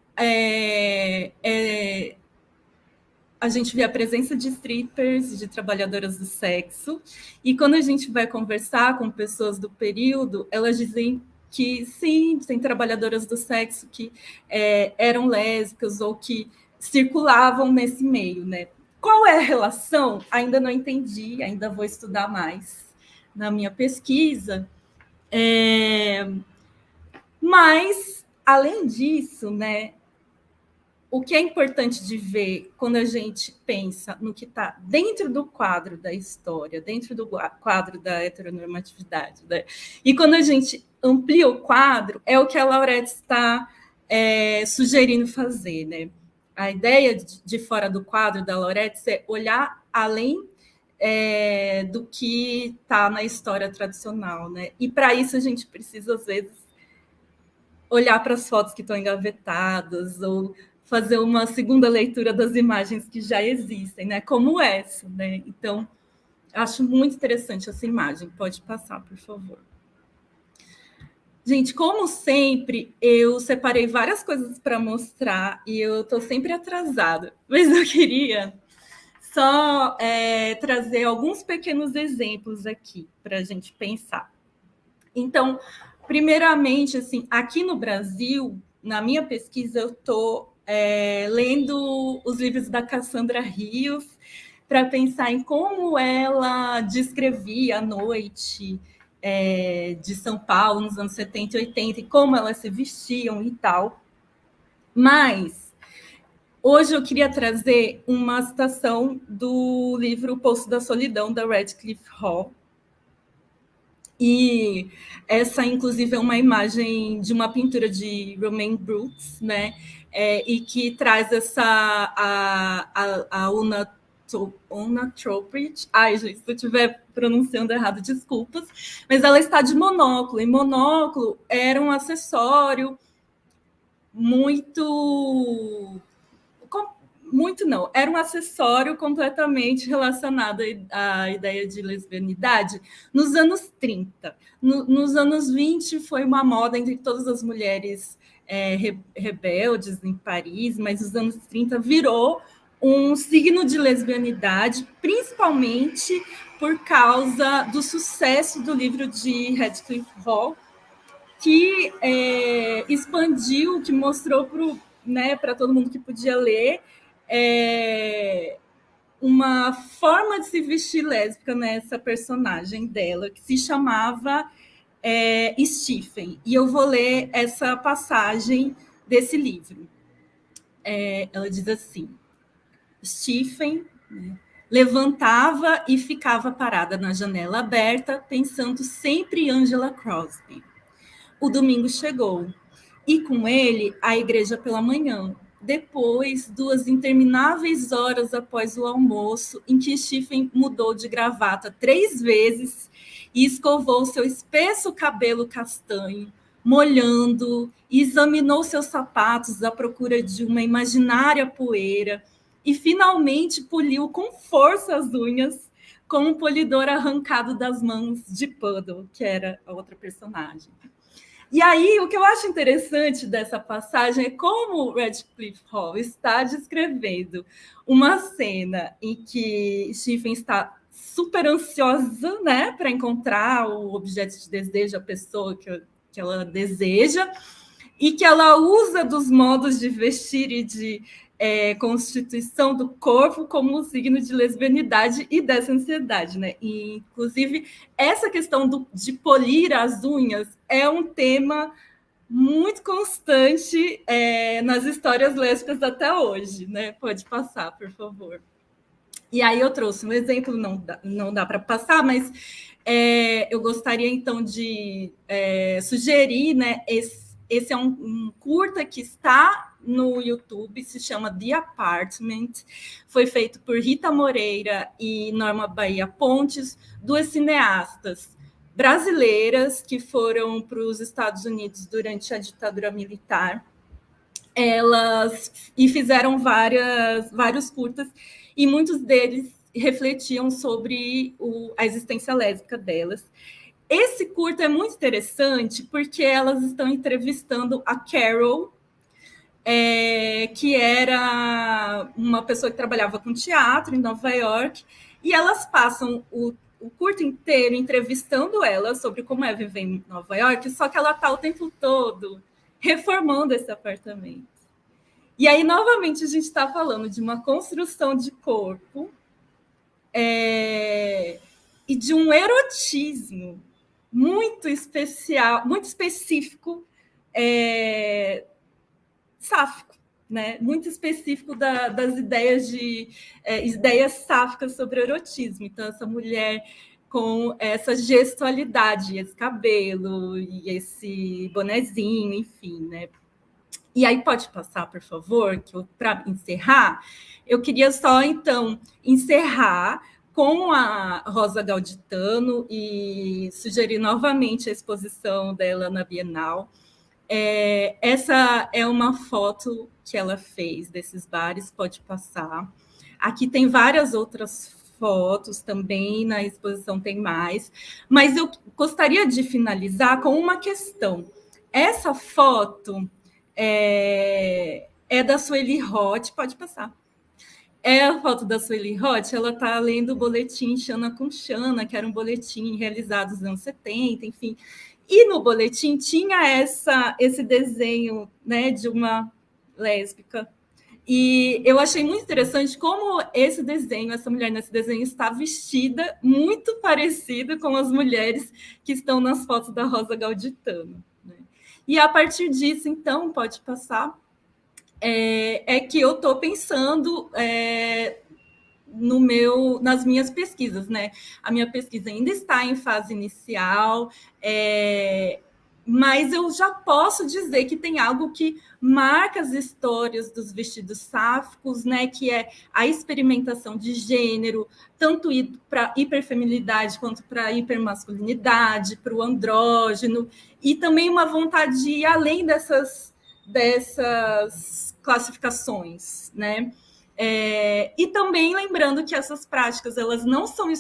a gente vê a presença de strippers, de trabalhadoras do sexo, e quando a gente vai conversar com pessoas do período, elas dizem que sim, tem trabalhadoras do sexo que eram lésbicas ou que circulavam nesse meio, né? Qual é a relação? Ainda não entendi, ainda vou estudar mais na minha pesquisa. Mas, além disso, né, o que é importante de ver quando a gente pensa no que está dentro do quadro da história, dentro do quadro da heteronormatividade, né? E quando a gente amplia o quadro, é o que a Laurette está sugerindo fazer, né? A ideia de fora do quadro da Laurette é olhar além do que está na história tradicional, né? E para isso a gente precisa, às vezes, olhar para as fotos que estão engavetadas ou fazer uma segunda leitura das imagens que já existem, né? Como essa, né? Então, acho muito interessante essa imagem. Pode passar, por favor. Gente, como sempre, eu separei várias coisas para mostrar e eu estou sempre atrasada, mas eu queria só trazer alguns pequenos exemplos aqui para a gente pensar. Então, primeiramente, assim, aqui no Brasil, na minha pesquisa, eu estou lendo os livros da Cassandra Rios para pensar em como ela descrevia a noite de São Paulo nos anos 70 e 80 e como elas se vestiam e tal. Mas hoje eu queria trazer uma citação do livro O Poço da Solidão, da Radcliffe Hall. E essa, inclusive, é uma imagem de uma pintura de Romain Brooks, né? E que traz a Una Troubridge. Ai, gente, se eu estiver pronunciando errado, desculpas. Mas ela está de monóculo. E monóculo era um acessório muito não, era um acessório completamente relacionado à ideia de lesbianidade nos anos 30. Nos anos 20 foi uma moda entre todas as mulheres rebeldes em Paris, mas nos anos 30 virou um signo de lesbianidade, principalmente por causa do sucesso do livro de Radcliffe Hall, que expandiu, que mostrou para todo mundo que podia ler uma forma de se vestir lésbica nessa personagem dela, que se chamava Stephen. E eu vou ler essa passagem desse livro. Ela diz assim: Stephen levantava e ficava parada na janela aberta, pensando sempre em Angela Crosby. O domingo chegou, e com ele a igreja pela manhã. Depois, 2 intermináveis horas após o almoço, em que Stephen mudou de gravata 3 vezes e escovou seu espesso cabelo castanho, molhando, e examinou seus sapatos à procura de uma imaginária poeira, e finalmente poliu com força as unhas com um polidor arrancado das mãos de Puddle, que era a outra personagem. E aí, o que eu acho interessante dessa passagem é como Radcliffe Hall está descrevendo uma cena em que Stephen está super ansiosa, né, para encontrar o objeto de desejo, a pessoa que ela deseja, e que ela usa dos modos de vestir e de constituição do corpo como um signo de lesbianidade e dessa ansiedade, né? E, inclusive, essa questão de polir as unhas é um tema muito constante nas histórias lésbicas até hoje, né? Pode passar, por favor. E aí eu trouxe um exemplo, não dá para passar, mas eu gostaria, então, de sugerir, né, esse é um curta que está no YouTube, se chama The Apartment, foi feito por Rita Moreira e Norma Bahia Pontes, duas cineastas brasileiras que foram para os Estados Unidos durante a ditadura militar. Elas fizeram vários curtas, e muitos deles refletiam sobre a existência lésbica delas. Esse curta é muito interessante porque elas estão entrevistando a Carol, que era uma pessoa que trabalhava com teatro em Nova York, e elas passam o curto inteiro entrevistando ela sobre como é viver em Nova York, só que ela está o tempo todo reformando esse apartamento. E aí, novamente, a gente está falando de uma construção de corpo e de um erotismo muito especial, muito específico, sáfico, né? Muito específico das ideias sáficas sobre erotismo. Então, essa mulher com essa gestualidade, esse cabelo e esse bonezinho, enfim, né? E aí, pode passar, por favor, que para encerrar, eu queria só, então, encerrar com a Rosa Galditano e sugerir novamente a exposição dela na Bienal. Essa é uma foto que ela fez desses bares, pode passar. Aqui tem várias outras fotos também, na exposição tem mais, mas eu gostaria de finalizar com uma questão. Essa foto é da Sueli Roth, pode passar. É a foto da Sueli Roth, ela está lendo o boletim Xana com Xana, que era um boletim realizado nos anos 70, enfim. E no boletim tinha esse desenho, né, de uma lésbica. E eu achei muito interessante como esse desenho, essa mulher nesse desenho está vestida muito parecida com as mulheres que estão nas fotos da Rosa Galditano. E a partir disso, então, pode passar, que eu estou pensando nas minhas pesquisas, né? A minha pesquisa ainda está em fase inicial, mas eu já posso dizer que tem algo que marca as histórias dos vestidos sáficos, né? Que é a experimentação de gênero, tanto para hiperfeminilidade quanto para hipermasculinidade, para o andrógeno, e também uma vontade de ir além dessas classificações, né? E também lembrando que essas práticas elas não são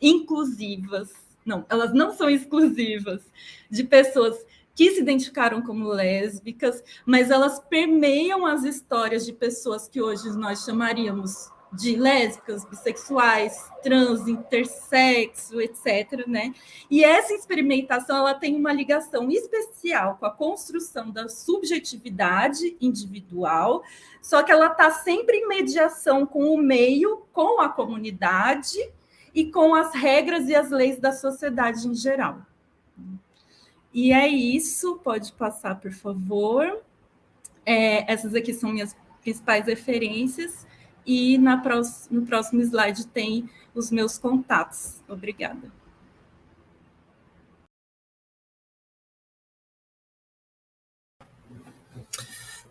inclusivas, não, elas não são exclusivas de pessoas que se identificaram como lésbicas, mas elas permeiam as histórias de pessoas que hoje nós chamaríamos de lésbicas, bissexuais, trans, intersexo, etc., né? E essa experimentação ela tem uma ligação especial com a construção da subjetividade individual, só que ela está sempre em mediação com o meio, com a comunidade e com as regras e as leis da sociedade em geral. E é isso, pode passar, por favor. Essas aqui são minhas principais referências. E no próximo slide tem os meus contatos. Obrigada.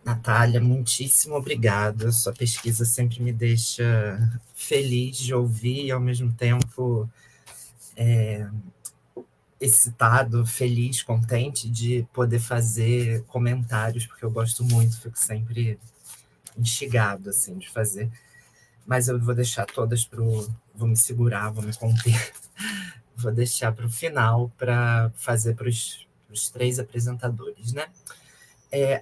Natália, muitíssimo obrigada. Sua pesquisa sempre me deixa feliz de ouvir e, ao mesmo tempo, excitado, feliz, contente de poder fazer comentários, porque eu gosto muito, fico sempre instigado assim, de fazer. Mas eu vou deixar todas vou me segurar, vou me conter, vou deixar para o final para fazer para os 3 apresentadores, né?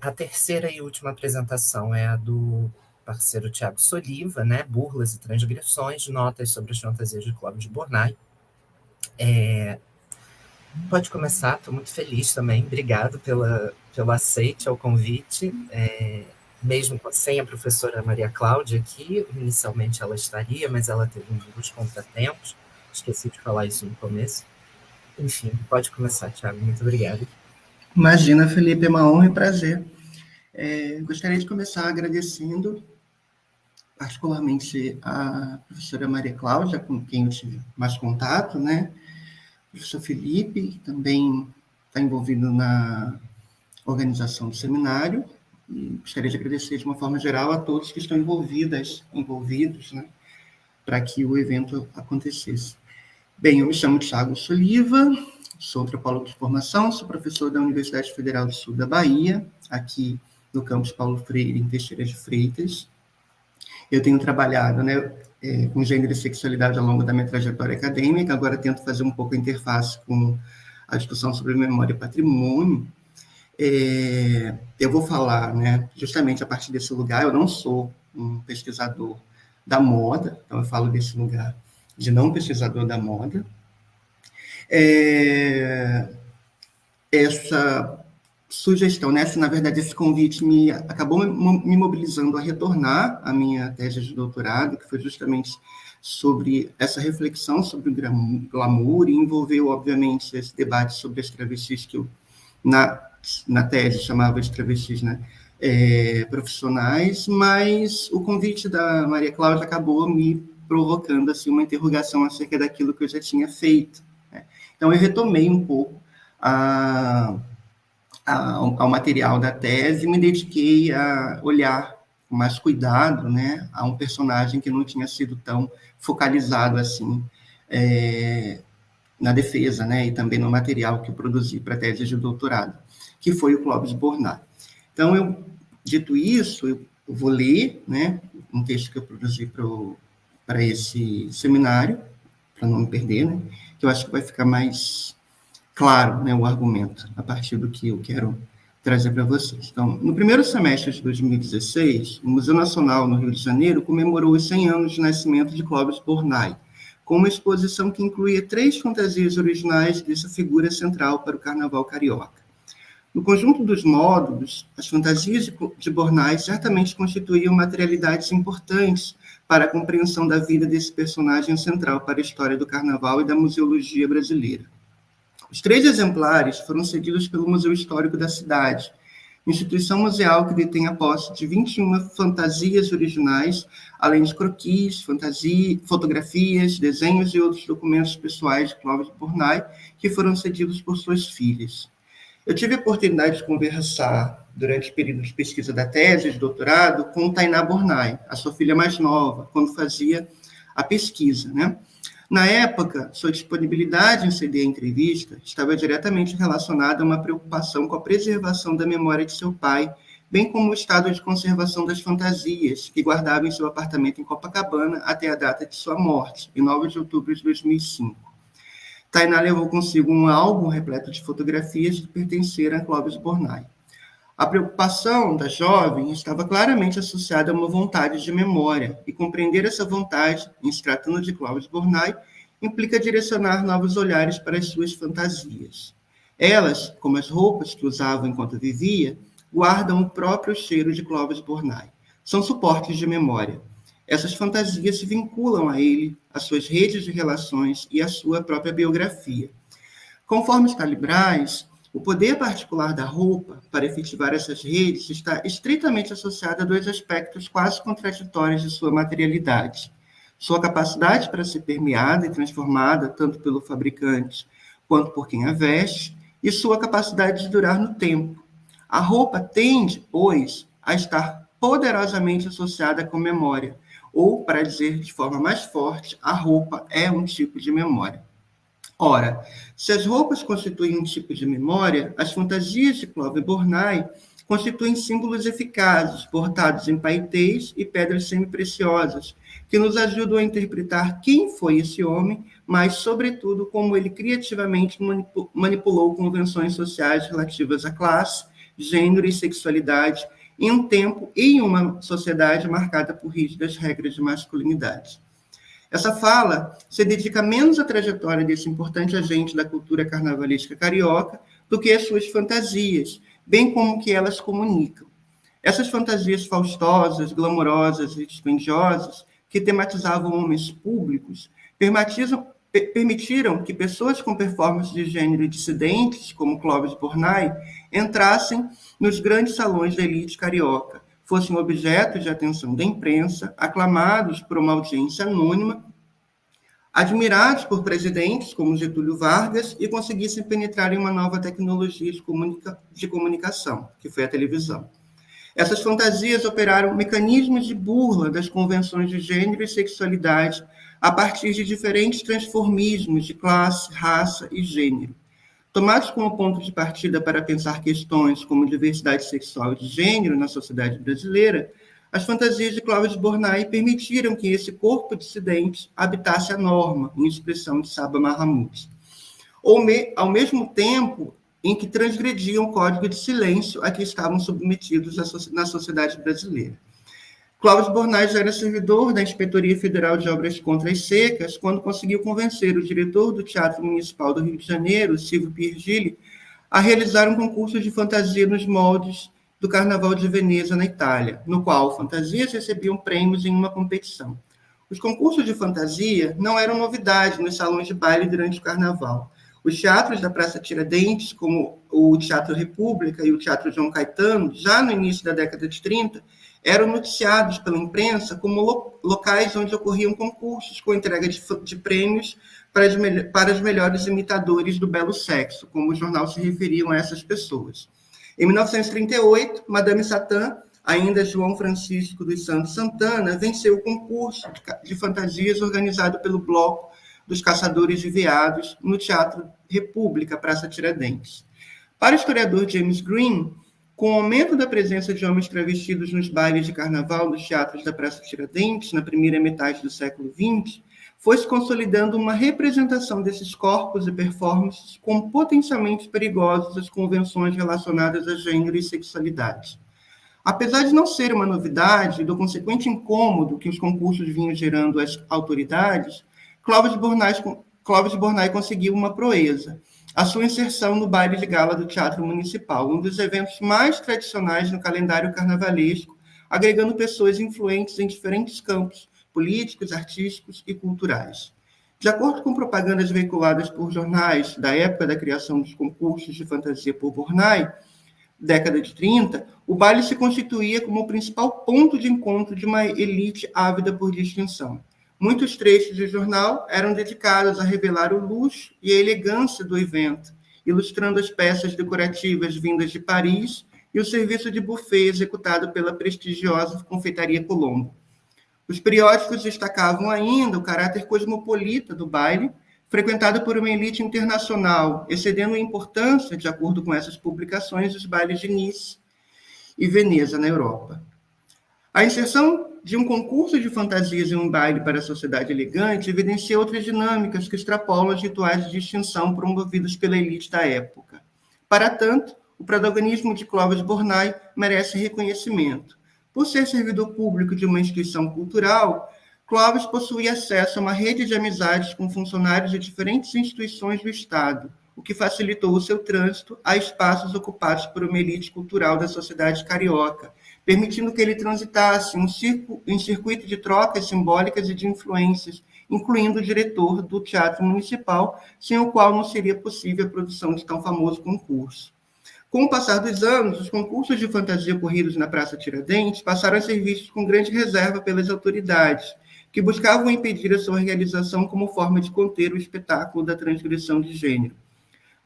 A terceira e última apresentação é a do parceiro Tiago Soliva, né? Burlas e Transgressões, Notas sobre as Fantasias de Clóvis de Bornai. Pode começar, estou muito feliz também, obrigado pelo aceite ao convite. Mesmo sem a professora Maria Cláudia aqui, inicialmente ela estaria, mas ela teve uns contratempos, esqueci de falar isso no começo. Enfim, pode começar, Tiago, muito obrigado. Imagina, Felipe, é uma honra e prazer. Gostaria de começar agradecendo particularmente a professora Maria Cláudia, com quem eu tive mais contato, né? O professor Felipe, que também está envolvido na organização do seminário, e gostaria de agradecer de uma forma geral a todos que estão envolvidos, né, para que o evento acontecesse. Bem, eu me chamo Thiago Soliva, sou antropólogo de formação, sou professor da Universidade Federal do Sul da Bahia, aqui no campus Paulo Freire, em Teixeira de Freitas. Eu tenho trabalhado, né, com gênero e sexualidade ao longo da minha trajetória acadêmica, agora tento fazer um pouco a interface com a discussão sobre memória e patrimônio. Eu vou falar, né, justamente a partir desse lugar. Eu não sou um pesquisador da moda, então eu falo desse lugar de não pesquisador da moda. Essa sugestão, né, na verdade, esse convite acabou me mobilizando a retornar à minha tese de doutorado, que foi justamente sobre essa reflexão sobre o glamour, e envolveu, obviamente, esse debate sobre as travestis que eu, na tese, chamava de travestis, né, profissionais, mas o convite da Maria Cláudia acabou me provocando assim, uma interrogação acerca daquilo que eu já tinha feito, né? Então, eu retomei um pouco ao material da tese e me dediquei a olhar com mais cuidado, né, a um personagem que não tinha sido tão focalizado assim na defesa, né, e também no material que eu produzi para a tese de doutorado, que foi o Clóvis Bornai. Então, dito isso, eu vou ler, né, um texto que eu produzi para esse seminário, para não me perder, né, que eu acho que vai ficar mais claro, né, o argumento, a partir do que eu quero trazer para vocês. Então, no primeiro semestre de 2016, o Museu Nacional, no Rio de Janeiro, comemorou os 100 anos de nascimento de Clóvis Bornai, com uma exposição que incluía 3 fantasias originais dessa figura central para o Carnaval carioca. No conjunto dos módulos, as fantasias de Bornai certamente constituíam materialidades importantes para a compreensão da vida desse personagem central para a história do Carnaval e da museologia brasileira. Os 3 exemplares foram cedidos pelo Museu Histórico da cidade, instituição museal que detém a posse de 21 fantasias originais, além de croquis, fotografias, desenhos e outros documentos pessoais de Clóvis Bornai, que foram cedidos por suas filhas. Eu tive a oportunidade de conversar, durante o período de pesquisa da tese de doutorado, com Tainá Bornai, a sua filha mais nova, quando fazia a pesquisa, né? Na época, sua disponibilidade em ceder a entrevista estava diretamente relacionada a uma preocupação com a preservação da memória de seu pai, bem como o estado de conservação das fantasias, que guardava em seu apartamento em Copacabana até a data de sua morte, em 9 de outubro de 2005. Tainá levou consigo um álbum repleto de fotografias que pertenceram a Clóvis Bornai. A preocupação da jovem estava claramente associada a uma vontade de memória, e compreender essa vontade, em se tratando de Clóvis Bornai, implica direcionar novos olhares para as suas fantasias. Elas, como as roupas que usava enquanto vivia, guardam o próprio cheiro de Clóvis Bornai. São suportes de memória. Essas fantasias se vinculam a ele, às suas redes de relações e à sua própria biografia. Conforme Stanley Braz, o poder particular da roupa para efetivar essas redes está estritamente associado a 2 aspectos quase contraditórios de sua materialidade: sua capacidade para ser permeada e transformada tanto pelo fabricante quanto por quem a veste, e sua capacidade de durar no tempo. A roupa tende, pois, a estar poderosamente associada com memória, ou, para dizer de forma mais forte, a roupa é um tipo de memória. Ora, se as roupas constituem um tipo de memória, as fantasias de Clóvis Bornai constituem símbolos eficazes, portados em paetês e pedras semipreciosas, que nos ajudam a interpretar quem foi esse homem, mas, sobretudo, como ele criativamente manipulou convenções sociais relativas à classe, gênero e sexualidade, em um tempo e em uma sociedade marcada por rígidas regras de masculinidade. Essa fala se dedica menos à trajetória desse importante agente da cultura carnavalesca carioca do que às suas fantasias, bem como o que elas comunicam. Essas fantasias faustosas, glamourosas e dispendiosas, que tematizavam homens públicos, permitiram que pessoas com performances de gênero dissidentes, como Clóvis Bornai, entrassem nos grandes salões da elite carioca, fossem objeto de atenção da imprensa, aclamados por uma audiência anônima, admirados por presidentes como Getúlio Vargas e conseguissem penetrar em uma nova tecnologia de comunicação, que foi a televisão. Essas fantasias operaram mecanismos de burla das convenções de gênero e sexualidade a partir de diferentes transformismos de classe, raça e gênero. Tomados como ponto de partida para pensar questões como diversidade sexual e de gênero na sociedade brasileira, as fantasias de Clóvis Bornai permitiram que esse corpo dissidente habitasse a norma, em expressão de Saba Mahamud. Ao mesmo tempo em que transgrediam o código de silêncio a que estavam submetidos na sociedade brasileira. Clóvis Bornai já era servidor da Inspetoria Federal de Obras Contra as Secas quando conseguiu convencer o diretor do Teatro Municipal do Rio de Janeiro, Silvio Piergili, a realizar um concurso de fantasia nos moldes do Carnaval de Veneza, na Itália, no qual fantasias recebiam prêmios em uma competição. Os concursos de fantasia não eram novidade nos salões de baile durante o Carnaval. Os teatros da Praça Tiradentes, como o Teatro República e o Teatro João Caetano, já no início da década de 30, eram noticiados pela imprensa como locais onde ocorriam concursos com entrega de prêmios para os melhores imitadores do belo sexo, como o jornal se referiam a essas pessoas. Em 1938, Madame Satã, ainda João Francisco dos Santos Santana, venceu o concurso de fantasias organizado pelo Bloco dos Caçadores de Veados no Teatro República, Praça Tiradentes. Para o historiador James Green, com o aumento da presença de homens travestidos nos bailes de carnaval dos teatros da Praça Tiradentes, na primeira metade do século XX, foi-se consolidando uma representação desses corpos e performances como potencialmente perigosos às convenções relacionadas a gênero e sexualidade. Apesar de não ser uma novidade, do consequente incômodo que os concursos vinham gerando às autoridades, Clóvis Bornai conseguiu uma proeza, a sua inserção no baile de gala do Teatro Municipal, um dos eventos mais tradicionais no calendário carnavalesco, agregando pessoas influentes em diferentes campos políticos, artísticos e culturais. De acordo com propagandas veiculadas por jornais da época da criação dos concursos de fantasia por Bornai, década de 30, o baile se constituía como o principal ponto de encontro de uma elite ávida por distinção. Muitos trechos do jornal eram dedicados a revelar o luxo e a elegância do evento, ilustrando as peças decorativas vindas de Paris e o serviço de buffet executado pela prestigiosa confeitaria Colombo. Os periódicos destacavam ainda o caráter cosmopolita do baile, frequentado por uma elite internacional, excedendo em importância, de acordo com essas publicações, os bailes de Nice e Veneza, na Europa. A inserção de um concurso de fantasias em um baile para a sociedade elegante evidencia outras dinâmicas que extrapolam os rituais de distinção promovidos pela elite da época. Para tanto, o protagonismo de Clóvis Bornai merece reconhecimento. Por ser servidor público de uma instituição cultural, Clóvis possuía acesso a uma rede de amizades com funcionários de diferentes instituições do Estado, o que facilitou o seu trânsito a espaços ocupados por uma elite cultural da sociedade carioca, permitindo que ele transitasse em circuito de trocas simbólicas e de influências, incluindo o diretor do Teatro Municipal, sem o qual não seria possível a produção de tão famoso concurso. Com o passar dos anos, os concursos de fantasia ocorridos na Praça Tiradentes passaram a ser vistos com grande reserva pelas autoridades, que buscavam impedir a sua realização como forma de conter o espetáculo da transgressão de gênero.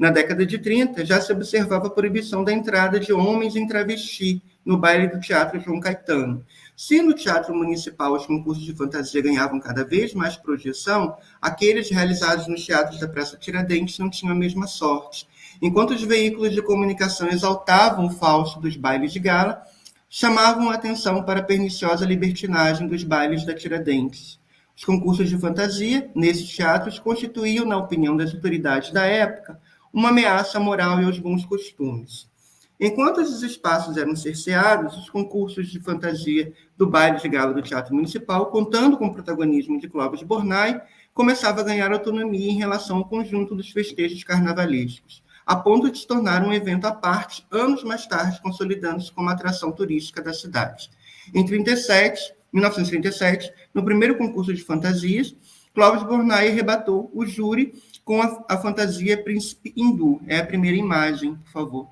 Na década de 30, já se observava a proibição da entrada de homens em travesti no baile do Teatro João Caetano. Se no Teatro Municipal os concursos de fantasia ganhavam cada vez mais projeção, aqueles realizados nos teatros da Praça Tiradentes não tinham a mesma sorte. Enquanto os veículos de comunicação exaltavam o falso dos bailes de gala, chamavam a atenção para a perniciosa libertinagem dos bailes da Tiradentes. Os concursos de fantasia, nesses teatros, constituíam, na opinião das autoridades da época, uma ameaça à moral e aos bons costumes. Enquanto esses espaços eram cerceados, os concursos de fantasia do baile de gala do Teatro Municipal, contando com o protagonismo de Clóvis Bornai, começava a ganhar autonomia em relação ao conjunto dos festejos carnavalescos, a ponto de se tornar um evento à parte, anos mais tarde, consolidando-se como atração turística da cidade. Em 1937, no primeiro concurso de fantasias, Clóvis Bornai arrebatou o júri com a fantasia Príncipe Hindu. É a primeira imagem, por favor.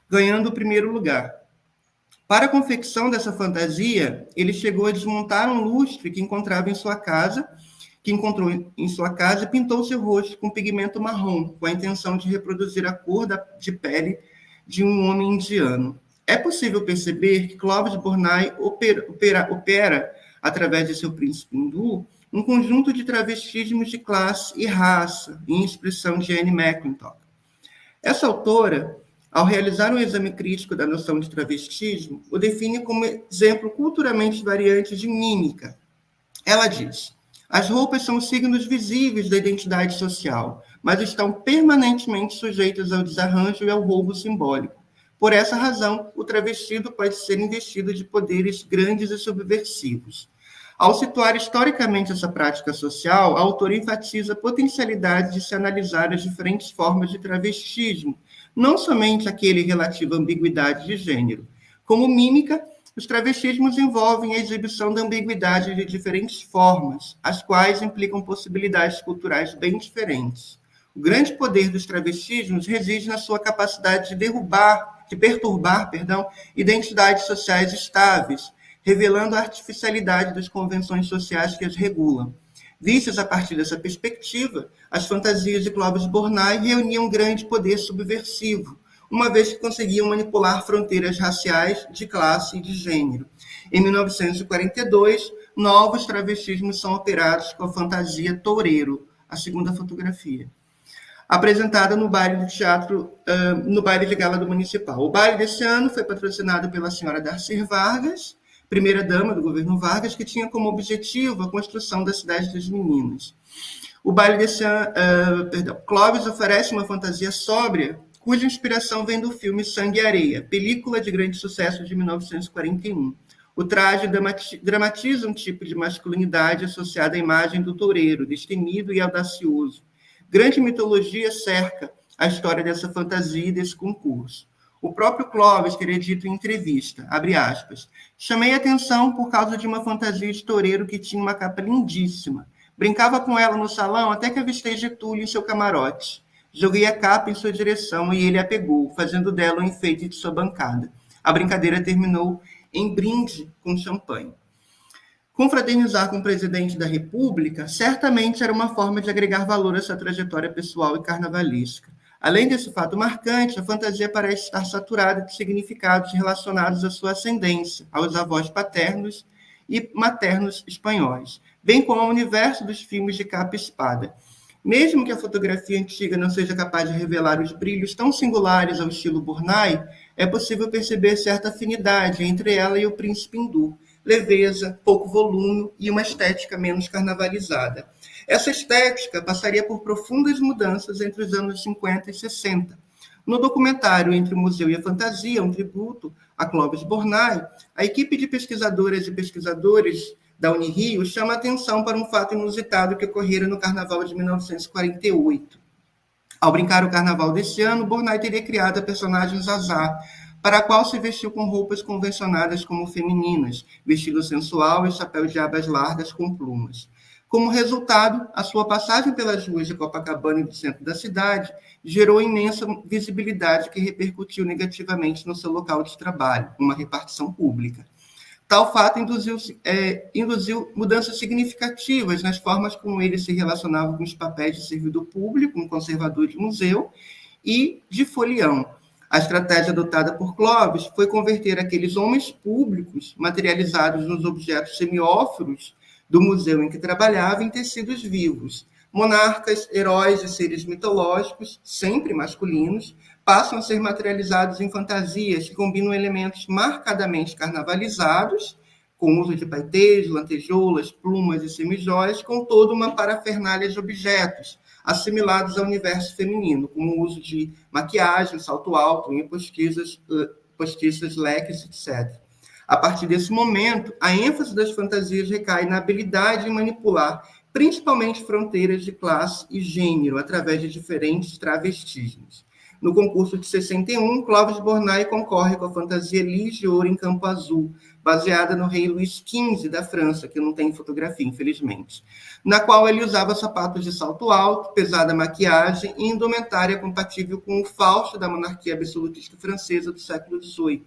Ganhando o primeiro lugar. Para a confecção dessa fantasia, ele chegou a desmontar um lustre que encontrava em sua casa, que encontrou em sua casa e pintou seu rosto com pigmento marrom, com a intenção de reproduzir a cor de pele de um homem indiano. É possível perceber que Clovis Bornai opera, através de seu príncipe hindu, um conjunto de travestismos de classe e raça, em expressão de Anne McClintock. Essa autora, ao realizar um exame crítico da noção de travestismo, o define como exemplo culturalmente variante de mímica. Ela diz: as roupas são signos visíveis da identidade social, mas estão permanentemente sujeitas ao desarranjo e ao roubo simbólico. Por essa razão, o travestido pode ser investido de poderes grandes e subversivos. Ao situar historicamente essa prática social, a autora enfatiza a potencialidade de se analisar as diferentes formas de travestismo, não somente aquele relativo à ambiguidade de gênero. Como mímica, os travestismos envolvem a exibição da ambiguidade de diferentes formas, as quais implicam possibilidades culturais bem diferentes. O grande poder dos travestismos reside na sua capacidade de perturbar, identidades sociais estáveis, revelando a artificialidade das convenções sociais que as regulam. Vistas a partir dessa perspectiva, as fantasias de Clovis Bornai reuniam grande poder subversivo, uma vez que conseguiam manipular fronteiras raciais, de classe e de gênero. Em 1942, novos travestismos são operados com a fantasia Toureiro, a segunda fotografia, apresentada no baile de teatro, no baile de gala do Municipal. O baile desse ano foi patrocinado pela senhora Darcy Vargas, primeira-dama do governo Vargas, que tinha como objetivo a construção da cidade das meninas. O baile desse ano, Clovis oferece uma fantasia sóbria, cuja inspiração vem do filme Sangue e Areia, película de grande sucesso de 1941. O traje dramatiza um tipo de masculinidade associada à imagem do toureiro, destemido e audacioso. Grande mitologia cerca a história dessa fantasia e desse concurso. O próprio Clovis teria dito em entrevista, abre aspas, chamei a atenção por causa de uma fantasia de toureiro que tinha uma capa lindíssima. Brincava com ela no salão até que avistei Getúlio em seu camarote. Joguei a capa em sua direção e ele a pegou, fazendo dela um enfeite de sua bancada. A brincadeira terminou em brinde com champanhe. Confraternizar com o presidente da República certamente era uma forma de agregar valor à sua trajetória pessoal e carnavalesca. Além desse fato marcante, a fantasia parece estar saturada de significados relacionados à sua ascendência, aos avós paternos e maternos espanhóis, bem como ao universo dos filmes de capa e espada. Mesmo que a fotografia antiga não seja capaz de revelar os brilhos tão singulares ao estilo Bornai, é possível perceber certa afinidade entre ela e o príncipe hindu, leveza, pouco volume e uma estética menos carnavalizada. Essa estética passaria por profundas mudanças entre os anos 50 e 60. No documentário Entre o Museu e a Fantasia, um tributo a Clovis Bornai, a equipe de pesquisadoras e pesquisadores da Unirio chama a atenção para um fato inusitado que ocorrera no Carnaval de 1948. Ao brincar o Carnaval desse ano, Bornai teria criado a personagem Zazá, para a qual se vestiu com roupas convencionadas como femininas, vestido sensual e chapéu de abas largas com plumas. Como resultado, a sua passagem pelas ruas de Copacabana e do centro da cidade gerou imensa visibilidade que repercutiu negativamente no seu local de trabalho, uma repartição pública. Tal fato induziu mudanças significativas nas formas como ele se relacionava com os papéis de servidor público, um conservador de museu, e de folião. A estratégia adotada por Clovis foi converter aqueles homens públicos, materializados nos objetos semióforos do museu em que trabalhava, em tecidos vivos. Monarcas, heróis e seres mitológicos, sempre masculinos, passam a ser materializados em fantasias que combinam elementos marcadamente carnavalizados, com uso de paetês, lantejoulas, plumas e semijóias, com toda uma parafernália de objetos, assimilados ao universo feminino, como o uso de maquiagem, salto alto, unha postiças, leques, etc. A partir desse momento, a ênfase das fantasias recai na habilidade em manipular, principalmente fronteiras de classe e gênero, através de diferentes travestismos. No concurso de 61, Clovis Bornai concorre com a fantasia Lis de Ouro em Campo Azul, baseada no rei Luís XV da França, que não tem fotografia, infelizmente, na qual ele usava sapatos de salto alto, pesada maquiagem e indumentária compatível com o fausto da monarquia absolutista francesa do século XVIII.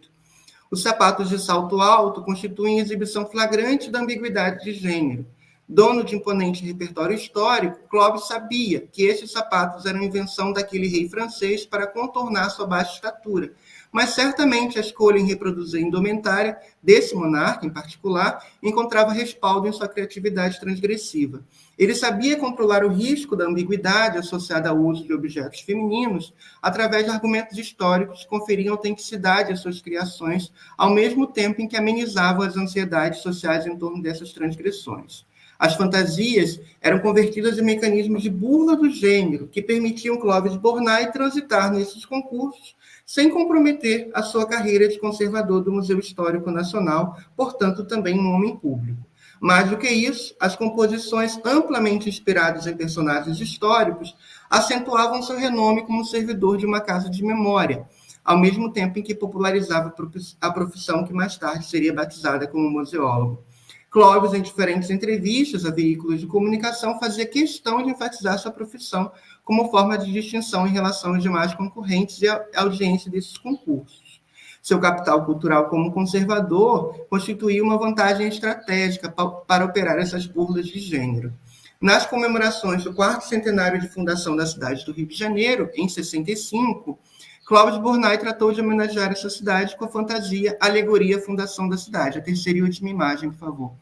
Os sapatos de salto alto constituem exibição flagrante da ambiguidade de gênero. Dono de imponente repertório histórico, Clovis sabia que estes sapatos eram invenção daquele rei francês para contornar sua baixa estatura, mas certamente a escolha em reproduzir a indumentária desse monarca, em particular, encontrava respaldo em sua criatividade transgressiva. Ele sabia controlar o risco da ambiguidade associada ao uso de objetos femininos através de argumentos históricos que conferiam autenticidade às suas criações, ao mesmo tempo em que amenizavam as ansiedades sociais em torno dessas transgressões. As fantasias eram convertidas em mecanismos de burla do gênero, que permitiam Clovis Bornai transitar nesses concursos sem comprometer a sua carreira de conservador do Museu Histórico Nacional, portanto, também um homem público. Mais do que isso, as composições amplamente inspiradas em personagens históricos acentuavam seu renome como servidor de uma casa de memória, ao mesmo tempo em que popularizava a profissão que mais tarde seria batizada como museólogo. Clovis, em diferentes entrevistas a veículos de comunicação, fazia questão de enfatizar sua profissão como forma de distinção em relação aos demais concorrentes e à audiência desses concursos. Seu capital cultural como conservador constituía uma vantagem estratégica para operar essas burlas de gênero. Nas comemorações do 4º centenário de fundação da cidade do Rio de Janeiro, em 65, Clovis Bornai tratou de homenagear essa cidade com a fantasia Alegoria Fundação da Cidade. A terceira e última imagem, por favor.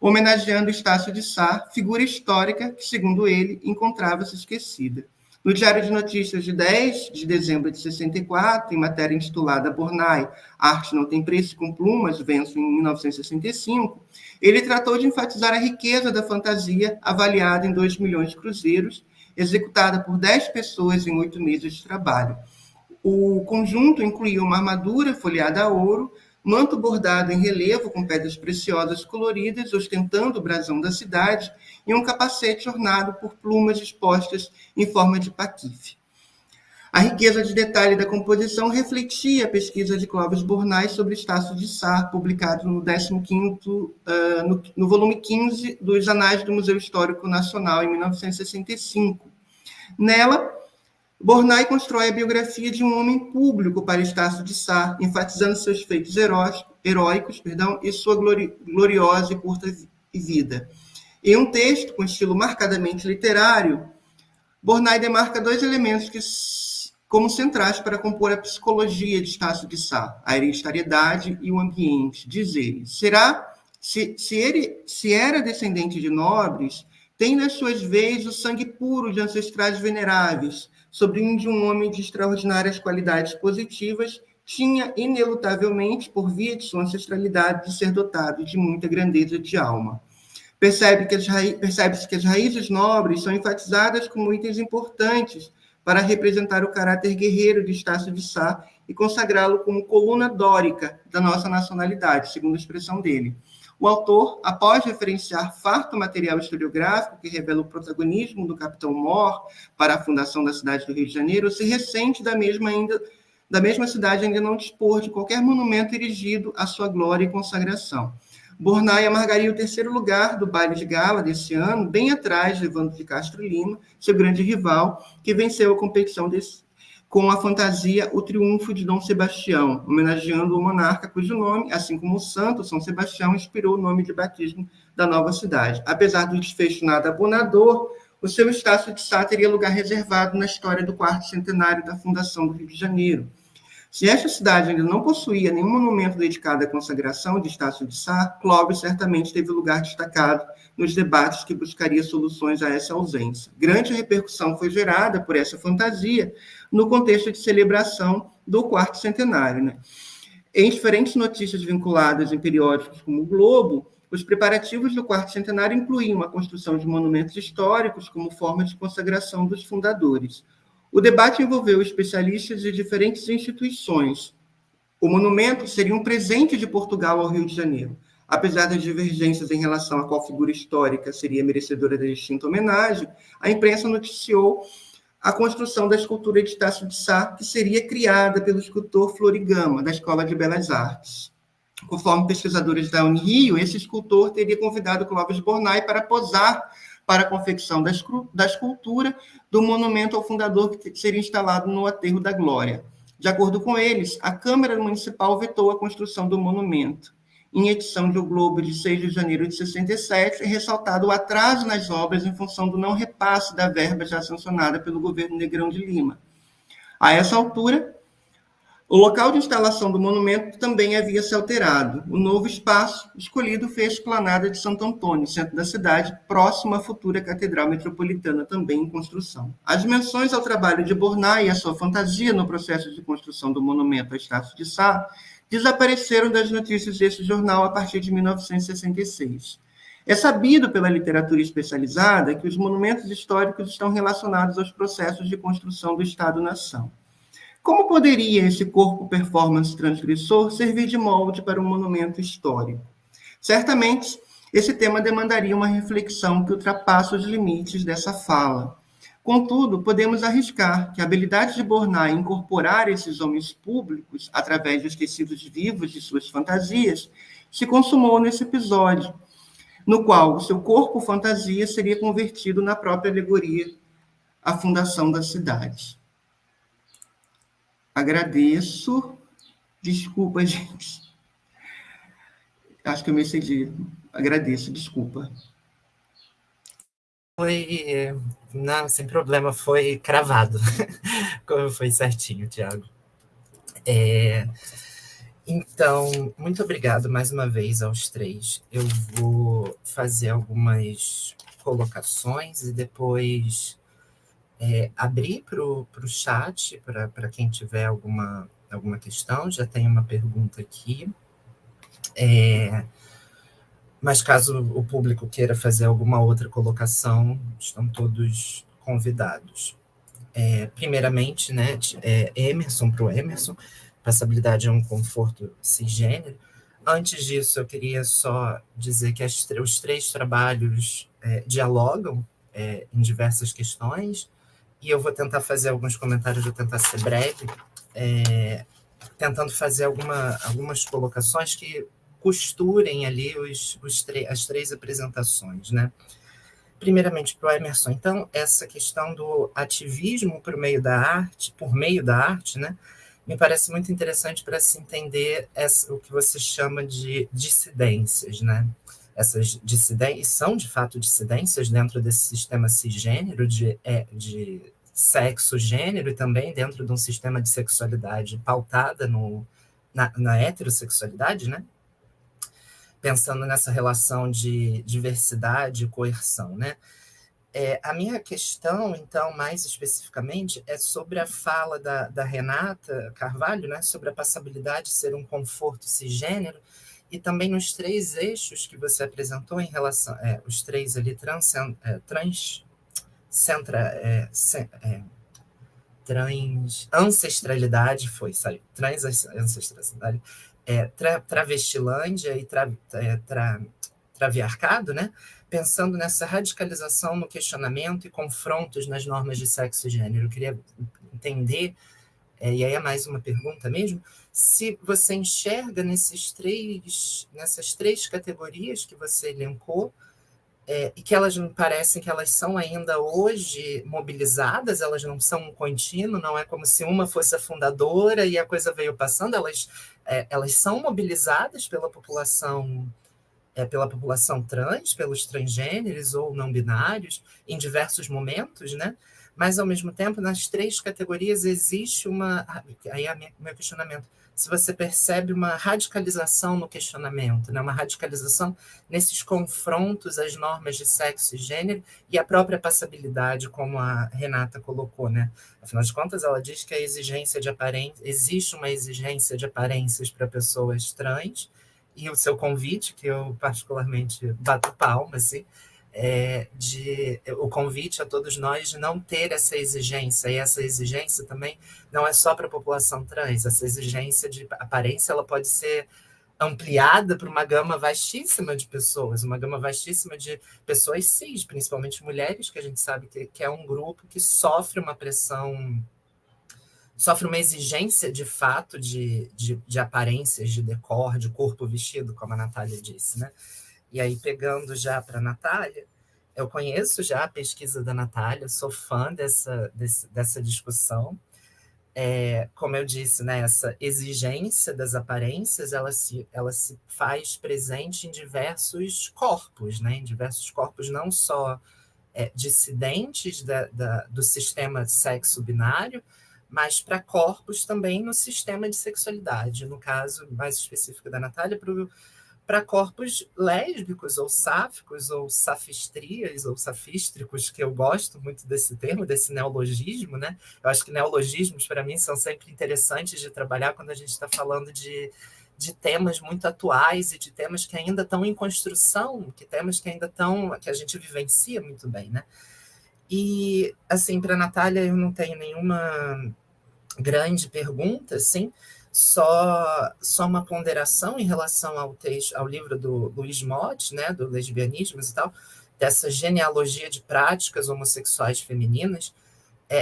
Homenageando Estácio de Sá, figura histórica que, segundo ele, encontrava-se esquecida. No Diário de Notícias de 10 de dezembro de 64, em matéria intitulada Bornai, Arte não tem preço com plumas, venço em 1965, ele tratou de enfatizar a riqueza da fantasia, avaliada em 2 milhões de cruzeiros, executada por 10 pessoas em 8 meses de trabalho. O conjunto incluía uma armadura folheada a ouro, manto bordado em relevo com pedras preciosas coloridas, ostentando o brasão da cidade, e um capacete ornado por plumas dispostas em forma de paquife. A riqueza de detalhe da composição refletia a pesquisa de Clovis Bornai sobre Estácio de Sá, publicado no 15º, no volume 15 dos Anais do Museu Histórico Nacional, em 1965. Nela, Bornai constrói a biografia de um homem público para Estácio de Sá, enfatizando seus feitos heróicos e sua gloriosa e curta vida. Em um texto com estilo marcadamente literário, Bornai demarca 2 elementos como centrais para compor a psicologia de Estácio de Sá, a hereditariedade e o ambiente. Diz ele, se era descendente de nobres, tem nas suas veias o sangue puro de ancestrais veneráveis, sobrinho de um homem de extraordinárias qualidades positivas, tinha, inelutavelmente, por via de sua ancestralidade, de ser dotado de muita grandeza de alma. Percebe-se que as raízes nobres são enfatizadas como itens importantes para representar o caráter guerreiro de Estácio de Sá e consagrá-lo como coluna dórica da nossa nacionalidade, segundo a expressão dele. O autor, após referenciar farto material historiográfico que revela o protagonismo do capitão Mor para a fundação da cidade do Rio de Janeiro, se ressente da mesma cidade ainda não dispor de qualquer monumento erigido à sua glória e consagração. Bornai amargaria o 3º lugar do baile de gala desse ano, bem atrás de Evandro de Castro Lima, seu grande rival, que venceu a competição com a fantasia O Triunfo de Dom Sebastião, homenageando o monarca cujo nome, assim como o santo São Sebastião, inspirou o nome de batismo da nova cidade. Apesar do desfecho nada abonador, o seu Estácio de Sá teria lugar reservado na história do 4º centenário da fundação do Rio de Janeiro. Se esta cidade ainda não possuía nenhum monumento dedicado à consagração de Estácio de Sá, Clovis certamente teve lugar destacado nos debates que buscaria soluções a essa ausência. Grande repercussão foi gerada por essa fantasia no contexto de celebração do 4º centenário. Em diferentes notícias vinculadas em periódicos como o Globo, os preparativos do 4º centenário incluíam a construção de monumentos históricos como forma de consagração dos fundadores. O debate envolveu especialistas de diferentes instituições. O monumento seria um presente de Portugal ao Rio de Janeiro. Apesar das divergências em relação a qual figura histórica seria merecedora da distinta homenagem, a imprensa noticiou a construção da escultura de Estácio de Sá, que seria criada pelo escultor Florigama, da Escola de Belas Artes. Conforme pesquisadores da Unirio, esse escultor teria convidado Clovis Bornai para posar para a confecção da escultura do monumento ao fundador que seria instalado no Aterro da Glória. De acordo com eles, a Câmara Municipal vetou a construção do monumento. Em edição do Globo de 6 de janeiro de 67, é ressaltado o atraso nas obras em função do não repasse da verba já sancionada pelo governo Negrão de Lima. A essa altura, o local de instalação do monumento também havia se alterado. O novo espaço escolhido foi a Esplanada de Santo Antônio, centro da cidade, próximo à futura Catedral Metropolitana, também em construção. As menções ao trabalho de Bornai e a sua fantasia no processo de construção do monumento a Estácio de Sá desapareceram das notícias desse jornal a partir de 1966. É sabido pela literatura especializada que os monumentos históricos estão relacionados aos processos de construção do Estado-nação. Como poderia esse corpo performance transgressor servir de molde para um monumento histórico? Certamente, esse tema demandaria uma reflexão que ultrapassa os limites dessa fala. Contudo, podemos arriscar que a habilidade de Bornai em incorporar esses homens públicos através dos tecidos vivos de suas fantasias se consumou nesse episódio, no qual o seu corpo fantasia seria convertido na própria alegoria, a fundação da cidade. Agradeço. Desculpa, gente. Acho que eu me excedi. Agradeço, desculpa. Não, sem problema, foi cravado. Foi certinho, Tiago. Então, muito obrigado mais uma vez aos três. Eu vou fazer algumas colocações e depois abrir para o chat, para quem tiver alguma questão. Já tem uma pergunta aqui. Mas caso o público queira fazer alguma outra colocação, estão todos convidados. Primeiramente, né, Emerson para o Emerson, passabilidade é um conforto cisgênero. Antes disso, eu queria só dizer que os três trabalhos dialogam em diversas questões, e eu vou tentar fazer alguns comentários, vou tentar ser breve, tentando fazer algumas colocações que costurem ali as três apresentações, né? Primeiramente, para o Emerson, então, essa questão do ativismo por meio da arte, né? Me parece muito interessante para se entender o que você chama de dissidências, né? Essas dissidências são, de fato, dissidências dentro desse sistema cisgênero de sexo, gênero, e também dentro de um sistema de sexualidade pautada na heterossexualidade, né? Pensando nessa relação de diversidade e coerção, né? A minha questão, então, mais especificamente, é sobre a fala da Renata Carvalho, né? Sobre a passabilidade ser um conforto cisgênero, e também nos três eixos que você apresentou em relação, os três ali, ancestralidade, transancestralidade, travestilândia e traviarcado, né? Pensando nessa radicalização no questionamento e confrontos nas normas de sexo e gênero. Eu queria entender, e aí é mais uma pergunta mesmo, se você enxerga nessas três categorias que você elencou, e que elas me parecem que elas são ainda hoje mobilizadas, elas não são um contínuo, não é como se uma fosse a fundadora e a coisa veio passando, elas são mobilizadas pela população trans, pelos transgêneros ou não binários, em diversos momentos, né? Mas, ao mesmo tempo, nas três categorias existe aí é meu questionamento, se você percebe uma radicalização no questionamento, né? Uma radicalização nesses confrontos às normas de sexo e gênero e a própria passabilidade, como a Renata colocou, né? Afinal de contas, ela diz que existe uma exigência de aparências para pessoas trans, e o seu convite, que eu particularmente bato palma, assim, o convite a todos nós de não ter essa exigência, e essa exigência também não é só para a população trans, essa exigência de aparência ela pode ser ampliada para uma gama vastíssima de pessoas, uma gama vastíssima de pessoas cis, principalmente mulheres, que a gente sabe que é um grupo que sofre uma pressão, sofre uma exigência de fato de aparências, de decor, de corpo vestido, como a Natália disse, né? E aí, pegando já para a Natália, eu conheço já a pesquisa da Natália, sou fã dessa discussão, como eu disse, né, essa exigência das aparências, ela se faz presente em diversos corpos, né, em diversos corpos não só dissidentes do sistema sexo-binário, mas para corpos também no sistema de sexualidade. No caso mais específico da Natália, para corpos lésbicos ou sáficos ou safistrias ou safístricos, que eu gosto muito desse termo, desse neologismo, né? Eu acho que neologismos, para mim, são sempre interessantes de trabalhar quando a gente está falando de temas muito atuais e de temas que ainda estão em construção, temas que ainda estão, que a gente vivencia muito bem, né? E, assim, para a Natália, eu não tenho nenhuma grande pergunta, assim, só uma ponderação em relação ao livro do Luiz Motti, né, do Lesbianismos e tal, dessa genealogia de práticas homossexuais femininas.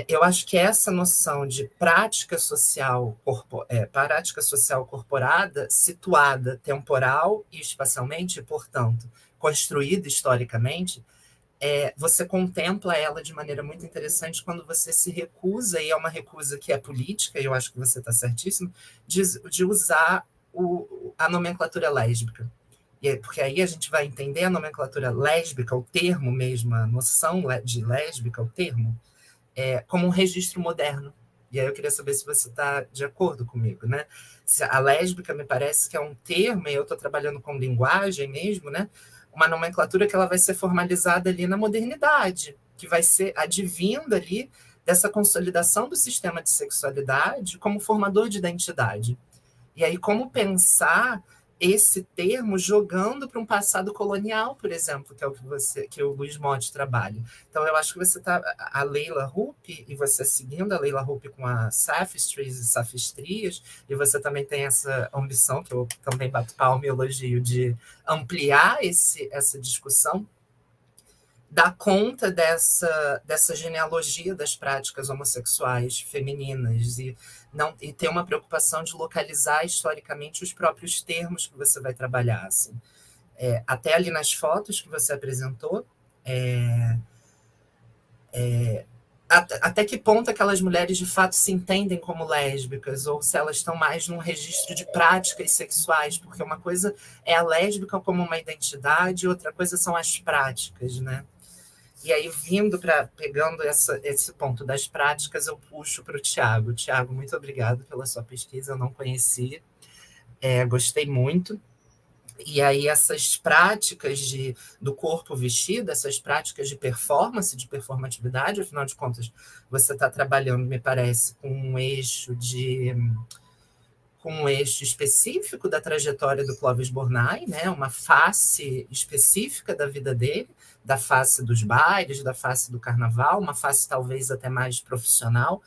Eu acho que essa noção de prática social corporada, situada temporal e espacialmente, e, portanto, construída historicamente, você contempla ela de maneira muito interessante quando você se recusa, e é uma recusa que é política, e eu acho que você está certíssimo, de usar a nomenclatura lésbica. Porque aí a gente vai entender a nomenclatura lésbica, o termo mesmo, a noção de lésbica, o termo, como um registro moderno. E aí eu queria saber se você está de acordo comigo, né? A lésbica me parece que é um termo, e eu estou trabalhando com linguagem mesmo, né? Uma nomenclatura que ela vai ser formalizada ali na modernidade, que vai ser advinda ali dessa consolidação do sistema de sexualidade como formador de identidade. E aí, como pensar esse termo jogando para um passado colonial, por exemplo, que é o que o Luiz Motti trabalha. Então, eu acho que você está, a Leila Rupp, e você seguindo a Leila Rupp com a Saphistries e Saphistrias, e você também tem essa ambição, que eu também bato palma e elogio, de ampliar essa discussão, dar conta dessa genealogia das práticas homossexuais femininas e ter uma preocupação de localizar historicamente os próprios termos que você vai trabalhar. Assim. Até ali nas fotos que você apresentou, até que ponto aquelas mulheres de fato se entendem como lésbicas, ou se elas estão mais num registro de práticas sexuais, porque uma coisa é a lésbica como uma identidade, outra coisa são as práticas, né? E aí, pegando esse ponto das práticas, eu puxo para o Tiago. Tiago, muito obrigado pela sua pesquisa, eu não conhecia, gostei muito. E aí, essas práticas do corpo vestido, essas práticas de performance, de performatividade, afinal de contas, você está trabalhando, me parece, com um eixo específico da trajetória do Clóvis Bornai, né? Uma face específica da vida dele, da face dos bailes, da face do carnaval, uma face talvez até mais profissional.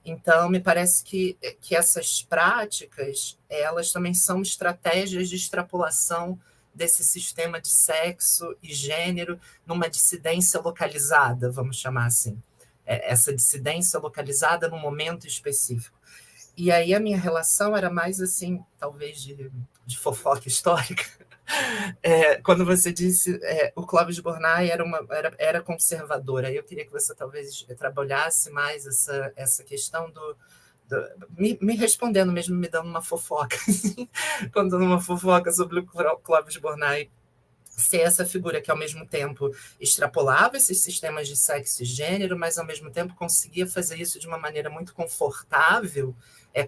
Então, me parece que essas práticas, elas também são estratégias de extrapolação desse sistema de sexo e gênero numa dissidência localizada, vamos chamar assim. Essa dissidência localizada num momento específico. E aí a minha relação era mais assim, talvez de fofoca histórica. Quando você disse o Clóvis Bornai era conservador, aí eu queria que você talvez trabalhasse mais essa questão me respondendo mesmo, me dando uma fofoca, assim, contando uma fofoca sobre o Clóvis Bornai ser essa figura que, ao mesmo tempo, extrapolava esses sistemas de sexo e gênero, mas, ao mesmo tempo, conseguia fazer isso de uma maneira muito confortável,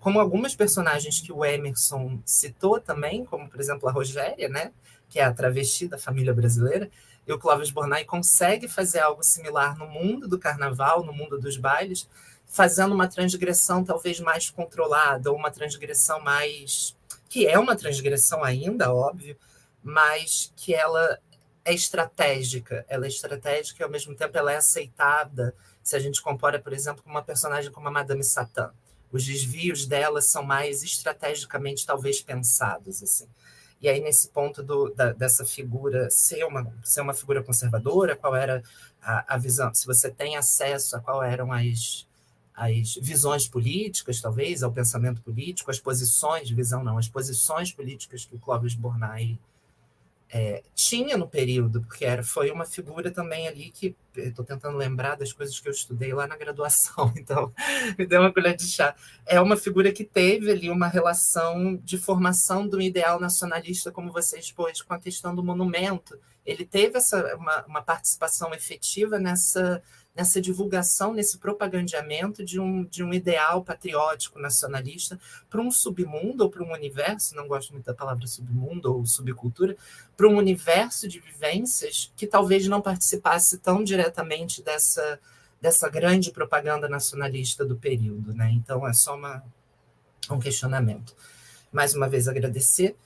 como algumas personagens que o Emerson citou também, como, por exemplo, a Rogéria, né, que é a travesti da família brasileira, e o Clóvis Bornai consegue fazer algo similar no mundo do carnaval, no mundo dos bailes, fazendo uma transgressão talvez mais controlada, ou uma transgressão mais... que é uma transgressão ainda, óbvio, mas que ela é estratégica. Ela é estratégica e, ao mesmo tempo, ela é aceitada se a gente compara, por exemplo, com uma personagem como a Madame Satã. Os desvios dela são mais estrategicamente, talvez, pensados. Assim. E aí, nesse ponto dessa figura ser uma figura conservadora, qual era a visão? Se você tem acesso a qual eram as visões políticas, talvez, ao pensamento político, as posições políticas que o Clóvis Bornai tinha no período, porque foi uma figura também ali que, estou tentando lembrar das coisas que eu estudei lá na graduação, então me deu uma colher de chá. É uma figura que teve ali uma relação de formação do ideal nacionalista, como você expôs, com a questão do monumento. Ele teve uma participação efetiva nessa divulgação, nesse propagandeamento de um ideal patriótico nacionalista para um submundo ou para um universo, não gosto muito da palavra submundo ou subcultura, para um universo de vivências que talvez não participasse tão diretamente dessa grande propaganda nacionalista do período, né? Então, é só um questionamento. Mais uma vez, agradecer.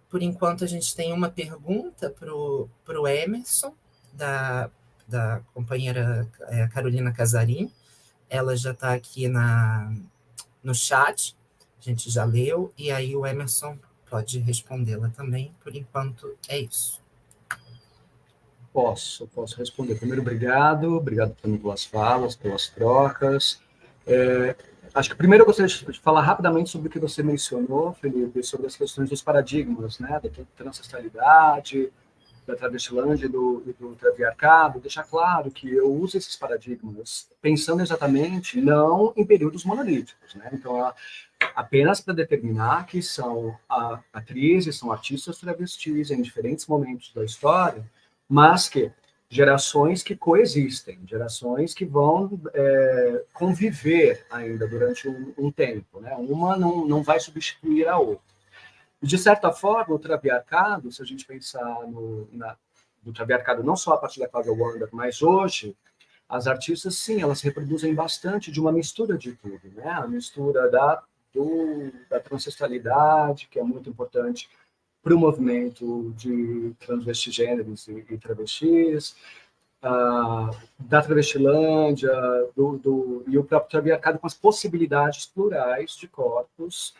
Por enquanto, a gente tem uma pergunta para o Emerson, da companheira Carolina Casarim. Ela já está aqui no chat, a gente já leu, e aí o Emerson pode respondê-la também. Por enquanto, é isso. Posso responder. Primeiro, obrigado também pelas falas, pelas trocas. Acho que primeiro eu gostaria de falar rapidamente sobre o que você mencionou, Felipe, sobre as questões dos paradigmas, né, da transestalidade, da travestilândia e do traviarcado. Deixar claro que eu uso esses paradigmas pensando exatamente não em períodos monolíticos, né? Então, apenas para determinar que são atrizes, são artistas travestis em diferentes momentos da história, mas que gerações que coexistem, gerações que vão conviver ainda durante um tempo, né? Uma não vai substituir a outra. De certa forma, o traviarcado, se a gente pensar no traviarcado não só a partir da Cláudia Wander, mas hoje, as artistas, sim, elas se reproduzem bastante de uma mistura de tudo, né? A mistura da transexualidade, que é muito importante para o movimento de transvestigêneros e travestis, da travestilândia, e o próprio traviarcado com as possibilidades plurais de corpos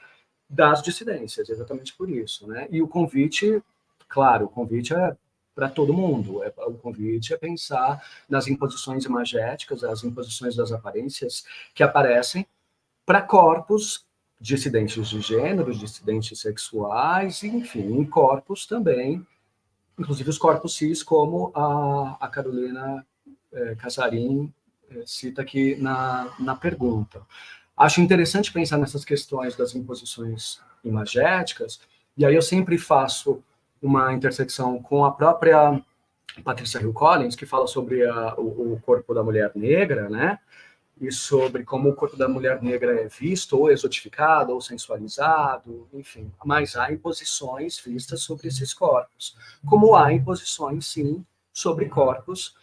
das dissidências, exatamente por isso, né? E o convite, claro, o convite é para todo mundo, o convite é pensar nas imposições imagéticas, as imposições das aparências que aparecem para corpos dissidentes de gênero, dissidentes sexuais, enfim, em corpos também, inclusive os corpos cis, como a Carolina Casarim cita aqui na pergunta. Acho interessante pensar nessas questões das imposições imagéticas, e aí eu sempre faço uma intersecção com a própria Patricia Hill Collins, que fala sobre o corpo da mulher negra, né? E sobre como o corpo da mulher negra é visto, ou exotificado, ou sensualizado, enfim. Mas há imposições vistas sobre esses corpos, como há imposições, sim, sobre corpos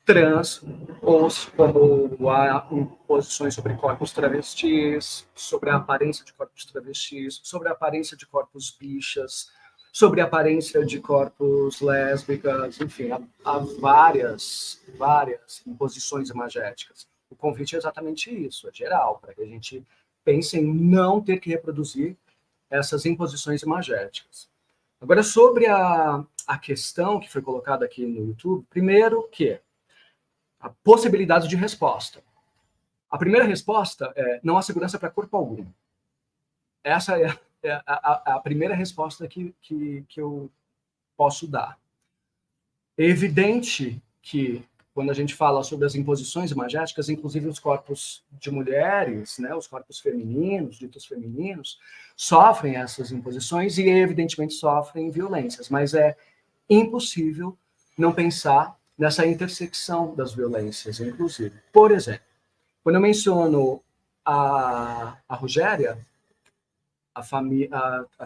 trans, ou como há imposições sobre corpos travestis, sobre a aparência de corpos travestis, sobre a aparência de corpos bichas, sobre a aparência de corpos lésbicas, enfim, há várias imposições imagéticas. O convite é exatamente isso, é geral, para que a gente pense em não ter que reproduzir essas imposições imagéticas. Agora, sobre a questão que foi colocada aqui no YouTube, primeiro que a possibilidade de resposta. A primeira resposta é: não há segurança para corpo algum. Essa é a primeira resposta que eu posso dar. É evidente que, quando a gente fala sobre as imposições imagéticas, inclusive os corpos de mulheres, né, os corpos femininos, ditos femininos, sofrem essas imposições e, evidentemente, sofrem violências. Mas é impossível não pensar nessa intersecção das violências, inclusive. Por exemplo, quando eu menciono a Rogéria, a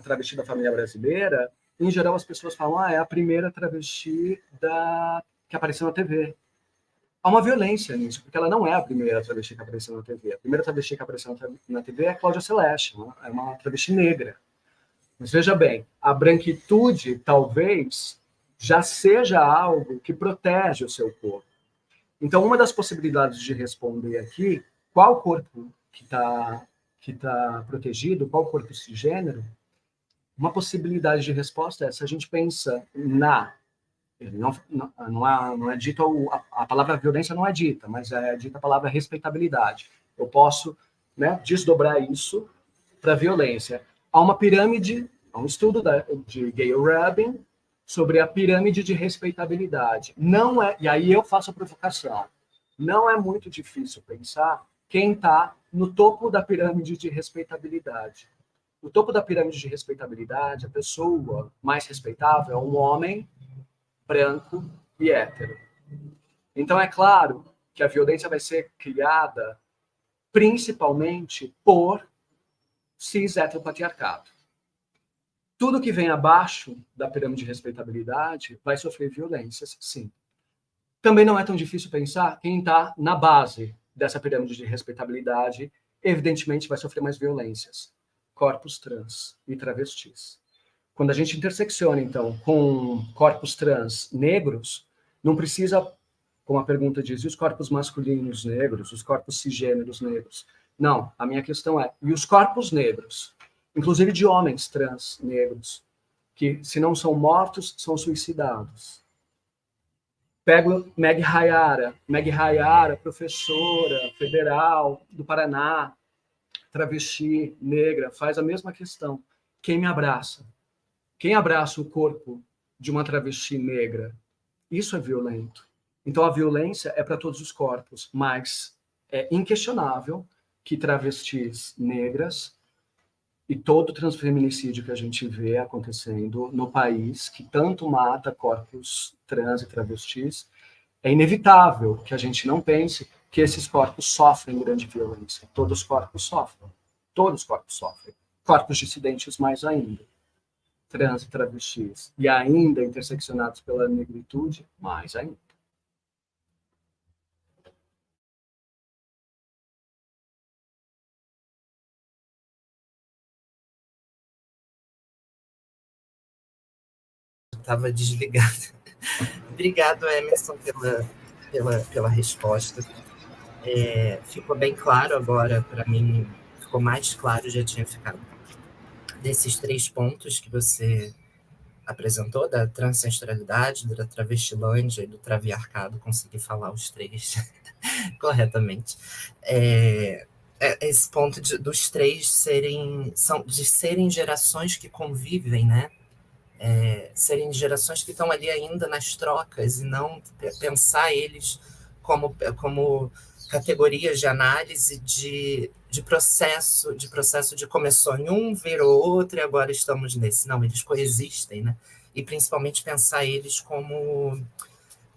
travesti da família brasileira, em geral as pessoas falam: é a primeira travesti que apareceu na TV. Há uma violência nisso, porque ela não é a primeira travesti que apareceu na TV. A primeira travesti que apareceu na TV é a Cláudia Celeste, é uma travesti negra. Mas veja bem, a branquitude talvez já seja algo que protege o seu corpo. Então, uma das possibilidades de responder aqui, qual corpo que tá protegido, qual corpo cisgênero, uma possibilidade de resposta é: se a gente pensa não é dita, a palavra violência não é dita, mas é dita a palavra respeitabilidade. Eu posso, né, desdobrar isso para violência. Há uma pirâmide, há um estudo de Gayle Rubin sobre a pirâmide de respeitabilidade. Não é, e aí eu faço a provocação, não é muito difícil pensar quem está no topo da pirâmide de respeitabilidade. No topo da pirâmide de respeitabilidade, a pessoa mais respeitável é um homem branco e hétero. Então, é claro que a violência vai ser criada principalmente por cis-heteropatriarcado. Tudo que vem abaixo da pirâmide de respeitabilidade vai sofrer violências, sim. Também não é tão difícil pensar quem está na base dessa pirâmide de respeitabilidade, evidentemente vai sofrer mais violências. Corpos trans e travestis. Quando a gente intersecciona, então, com corpos trans negros, não precisa, como a pergunta diz, e os corpos masculinos negros, os corpos cisgêneros negros? Não, a minha questão é, e os corpos negros? Inclusive de homens trans negros, que, se não são mortos, são suicidados. Pego Meg Hayara, professora federal do Paraná, travesti, negra, faz a mesma questão. Quem me abraça? Quem abraça o corpo de uma travesti negra? Isso é violento. Então, a violência é para todos os corpos, mas é inquestionável que travestis negras e todo transfeminicídio que a gente vê acontecendo no país, que tanto mata corpos trans e travestis, é inevitável que a gente não pense que esses corpos sofrem grande violência. Todos os corpos sofrem. Todos os corpos sofrem. Corpos dissidentes mais ainda. Trans e travestis. E ainda interseccionados pela negritude, mais ainda. Estava desligado. Obrigado, Emerson, pela resposta. Ficou bem claro agora, para mim, ficou mais claro, já tinha ficado, desses 3 pontos que você apresentou, da transcentralidade, da travestilândia e do traviarcado, consegui falar os 3 corretamente. Esse ponto dos 3 serem gerações que convivem, né? Serem gerações que estão ali ainda nas trocas e não pensar eles como categorias de análise de processo de começou em um, virou outro e agora estamos nesse. Não, eles coexistem, né? E principalmente pensar eles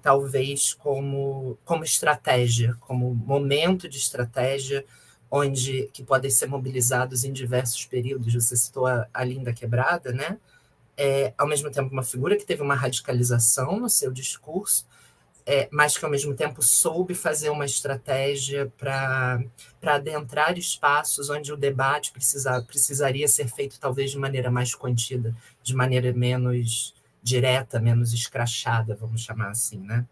talvez como estratégia, como momento de estratégia que podem ser mobilizados em diversos períodos. Você citou a Linda Quebrada, né? Ao mesmo tempo uma figura que teve uma radicalização no seu discurso, mas que ao mesmo tempo soube fazer uma estratégia para adentrar espaços onde o debate precisaria ser feito talvez de maneira mais contida, de maneira menos direta, menos escrachada, vamos chamar assim, né?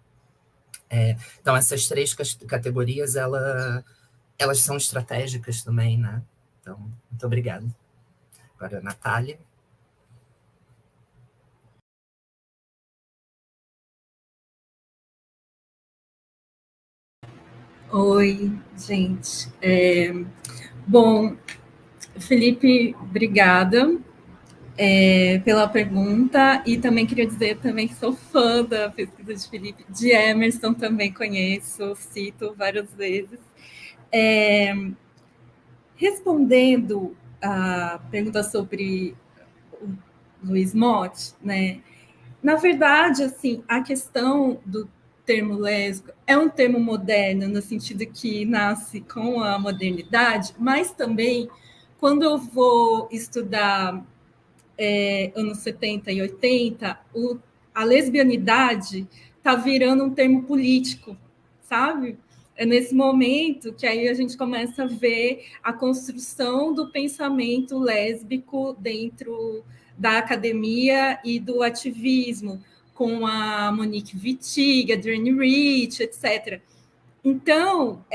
Então essas 3 categorias, elas são estratégicas também, né? Então, muito obrigada. Agora, Natália. Oi, gente. Bom, Felipe, obrigada pela pergunta, e também queria dizer, também sou fã da pesquisa de Felipe, de Emerson também conheço, cito várias vezes. Respondendo a pergunta sobre o Luiz Motti, né? Na verdade, assim, a questão do termo lésbico é um termo moderno, no sentido que nasce com a modernidade, mas também, quando eu vou estudar anos 70 e 80, a lesbianidade está virando um termo político, sabe? É nesse momento que aí a gente começa a ver a construção do pensamento lésbico dentro da academia e do ativismo, com a Monique Wittig, a Adrienne Rich, etc. Então,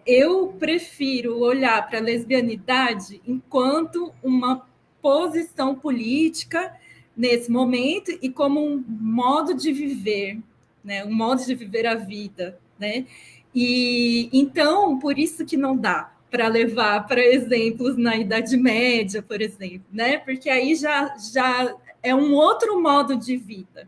eu prefiro olhar para a lesbianidade enquanto uma posição política nesse momento e como um modo de viver, né? Um modo de viver a vida, né? E então, por isso que não dá para levar para exemplos na Idade Média, por exemplo, né? Porque aí já é um outro modo de vida,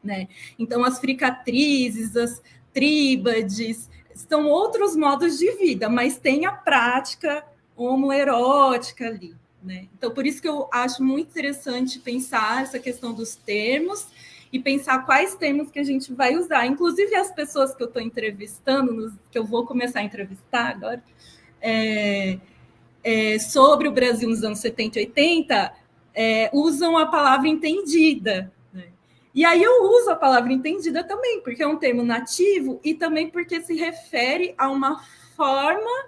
né? Então, as fricatrizes, as tríbades, são outros modos de vida, mas tem a prática homoerótica ali, né? Então, por isso que eu acho muito interessante pensar essa questão dos termos e pensar quais termos que a gente vai usar. Inclusive, as pessoas que eu estou entrevistando, que eu vou começar a entrevistar agora, sobre o Brasil nos anos 70 e 80, usam a palavra entendida. Né? E aí eu uso a palavra entendida também, porque é um termo nativo e também porque se refere a uma forma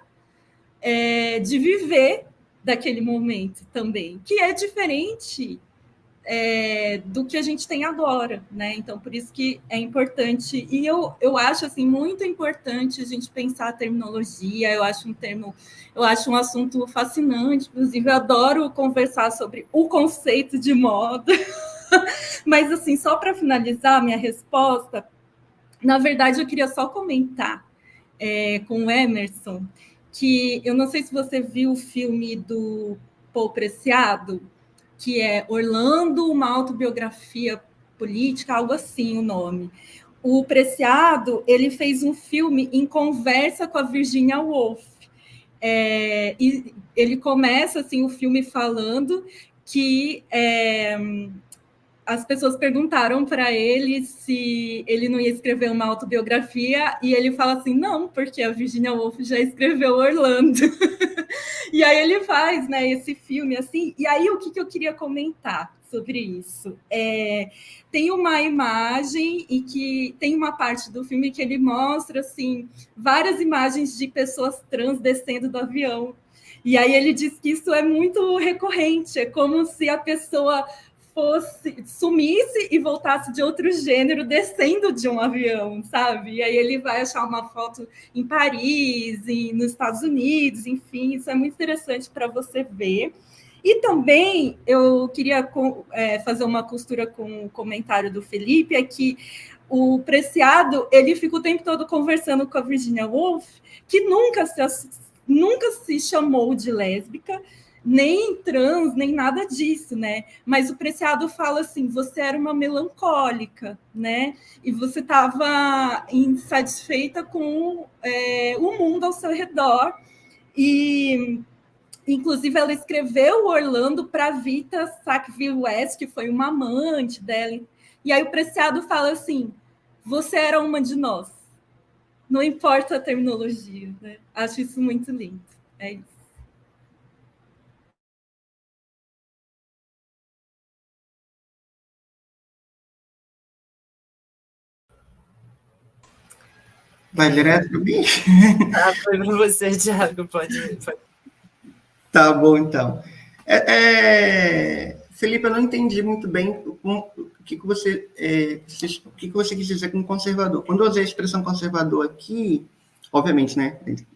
de viver daquele momento também, que é diferente do que a gente tem agora, né? Então, por isso que é importante, e eu acho assim, muito importante a gente pensar a terminologia, eu acho um assunto fascinante, inclusive eu adoro conversar sobre o conceito de moda, mas assim, só para finalizar a minha resposta, na verdade eu queria só comentar com o Emerson, que eu não sei se você viu o filme do Paul Preciado, que é Orlando, uma autobiografia política, algo assim o nome. O Preciado, ele fez um filme em conversa com a Virginia Woolf. E ele começa assim, o filme falando que as pessoas perguntaram para ele se ele não ia escrever uma autobiografia, e ele fala assim, não, porque a Virginia Woolf já escreveu Orlando. E aí ele faz, né, esse filme assim. E aí o que eu queria comentar sobre isso? Tem uma imagem e que tem uma parte do filme que ele mostra assim várias imagens de pessoas trans descendo do avião. E aí ele diz que isso é muito recorrente, é como se a pessoa sumisse e voltasse de outro gênero descendo de um avião, sabe? E aí ele vai achar uma foto em Paris, nos Estados Unidos, enfim, isso é muito interessante para você ver. E também eu queria fazer uma costura com o comentário do Felipe, é que o Preciado, ele fica o tempo todo conversando com a Virginia Woolf, que nunca se chamou de lésbica, nem trans, nem nada disso, né? Mas o Preciado fala assim, você era uma melancólica, né? E você estava insatisfeita com o mundo ao seu redor. E, inclusive, ela escreveu Orlando para Vita Sackville-West, que foi uma amante dela. E aí o Preciado fala assim, você era uma de nós. Não importa a terminologia, né? Acho isso muito lindo. É isso. Vai direto para mim? Foi para você, Thiago, pode. Tá bom, então. Felipe, eu não entendi muito bem o que você quis dizer com conservador. Quando eu usei a expressão conservador aqui, obviamente, né, a gente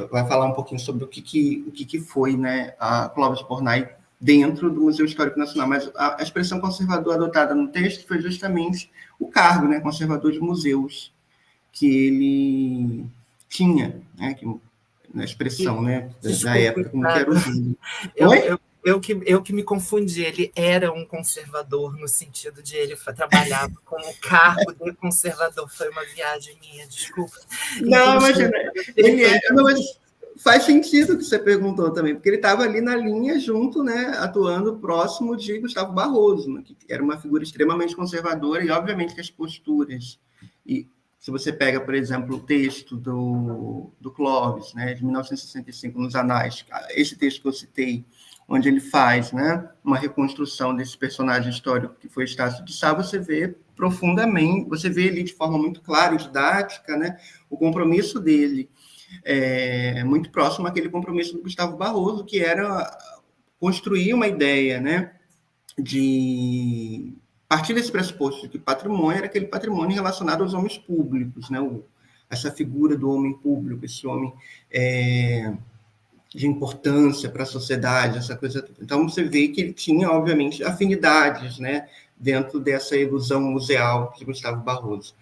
vai falar um pouquinho sobre o que foi, né, a Clóvis Bornai dentro do Museu Histórico Nacional, mas a expressão conservador adotada no texto foi justamente o cargo, né, conservador de museus, que ele tinha, né, na expressão, né, da época, como que era usado. Eu que me confundi, ele era um conservador no sentido de ele trabalhava com o cargo de conservador, foi uma viagem minha, desculpa. Não, imagina, mas faz sentido o que você perguntou também, porque ele estava ali na linha junto, né, atuando próximo de Gustavo Barroso, né, que era uma figura extremamente conservadora, e obviamente que as posturas, e se você pega, por exemplo, o texto do Clóvis, né, de 1965, nos Anais, esse texto que eu citei, onde ele faz, né, uma reconstrução desse personagem histórico que foi Estácio de Sá, você vê profundamente, você vê ali de forma muito clara e didática, né, o compromisso dele, muito próximo àquele compromisso do Gustavo Barroso, que era construir uma ideia, né, de partir desse pressuposto de que patrimônio era aquele patrimônio relacionado aos homens públicos, né, essa figura do homem público, esse homem de importância para a sociedade, essa coisa. Então, você vê que ele tinha, obviamente, afinidades, né, dentro dessa ilusão museal de Gustavo Barroso.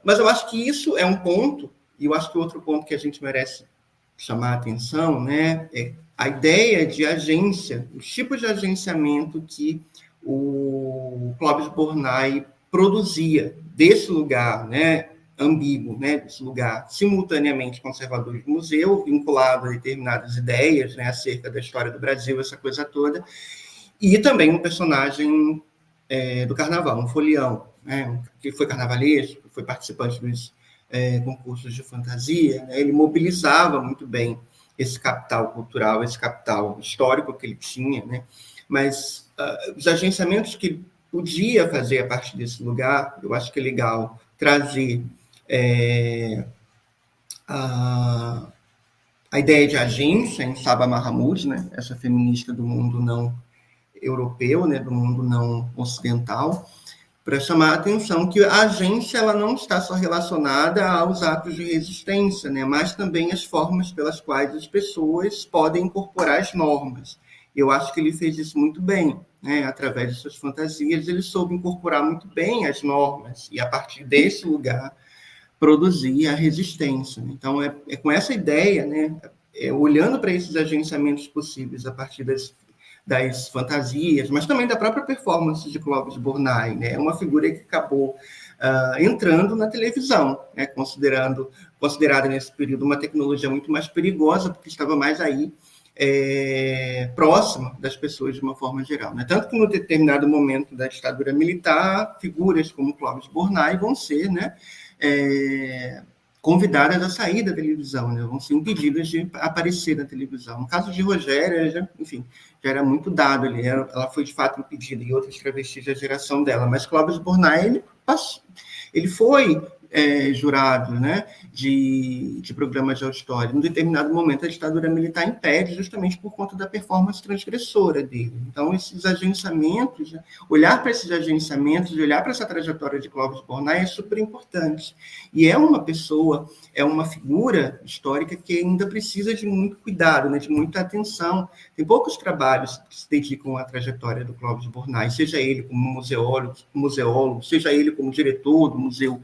Mas eu acho que isso é um ponto, e eu acho que outro ponto que a gente merece chamar a atenção, né, é a ideia de agência, os tipos de agenciamento que o Clóvis Bornai produzia desse lugar, né, ambíguo, né, desse lugar simultaneamente conservador de museu, vinculado a determinadas ideias, né, acerca da história do Brasil, essa coisa toda, e também um personagem do carnaval, um folião, né, que foi carnavalesco, foi participante dos concursos de fantasia, né, ele mobilizava muito bem esse capital cultural, esse capital histórico que ele tinha, né, mas os agenciamentos que ele podia fazer a partir desse lugar, eu acho que é legal trazer a ideia de agência em Saba Mahmood, né, essa feminista do mundo não europeu, né, do mundo não ocidental, para chamar a atenção que a agência ela não está só relacionada aos atos de resistência, né, mas também as formas pelas quais as pessoas podem incorporar as normas. Eu acho que ele fez isso muito bem, né, através de suas fantasias, ele soube incorporar muito bem as normas, e a partir desse lugar produzir a resistência. Então, é com essa ideia, né, olhando para esses agenciamentos possíveis a partir das fantasias, mas também da própria performance de Clóvis Bornai, né? É uma figura que acabou entrando na televisão, né? Considerada nesse período uma tecnologia muito mais perigosa, porque estava mais aí próxima das pessoas de uma forma geral, né? Tanto que, no determinado momento da ditadura militar, figuras como Clóvis Bornai vão ser, né, convidadas a sair da televisão, né? Vão ser impedidas de aparecer na televisão. No caso de Rogéria, enfim, já era muito dado, ela foi de fato impedida, e outras travestis da geração dela, mas Clóvis Bornai, ele foi jurado, né, de programas de auditório. Em determinado momento, a ditadura militar impede, justamente por conta da performance transgressora dele. Então, esses agenciamentos, né, olhar para esses agenciamentos e olhar para essa trajetória de Clóvis Bornai é super importante. E é uma pessoa, é uma figura histórica que ainda precisa de muito cuidado, né, de muita atenção. Tem poucos trabalhos que se dedicam à trajetória do Clóvis Bornai, seja ele como museólogo, seja ele como diretor do Museu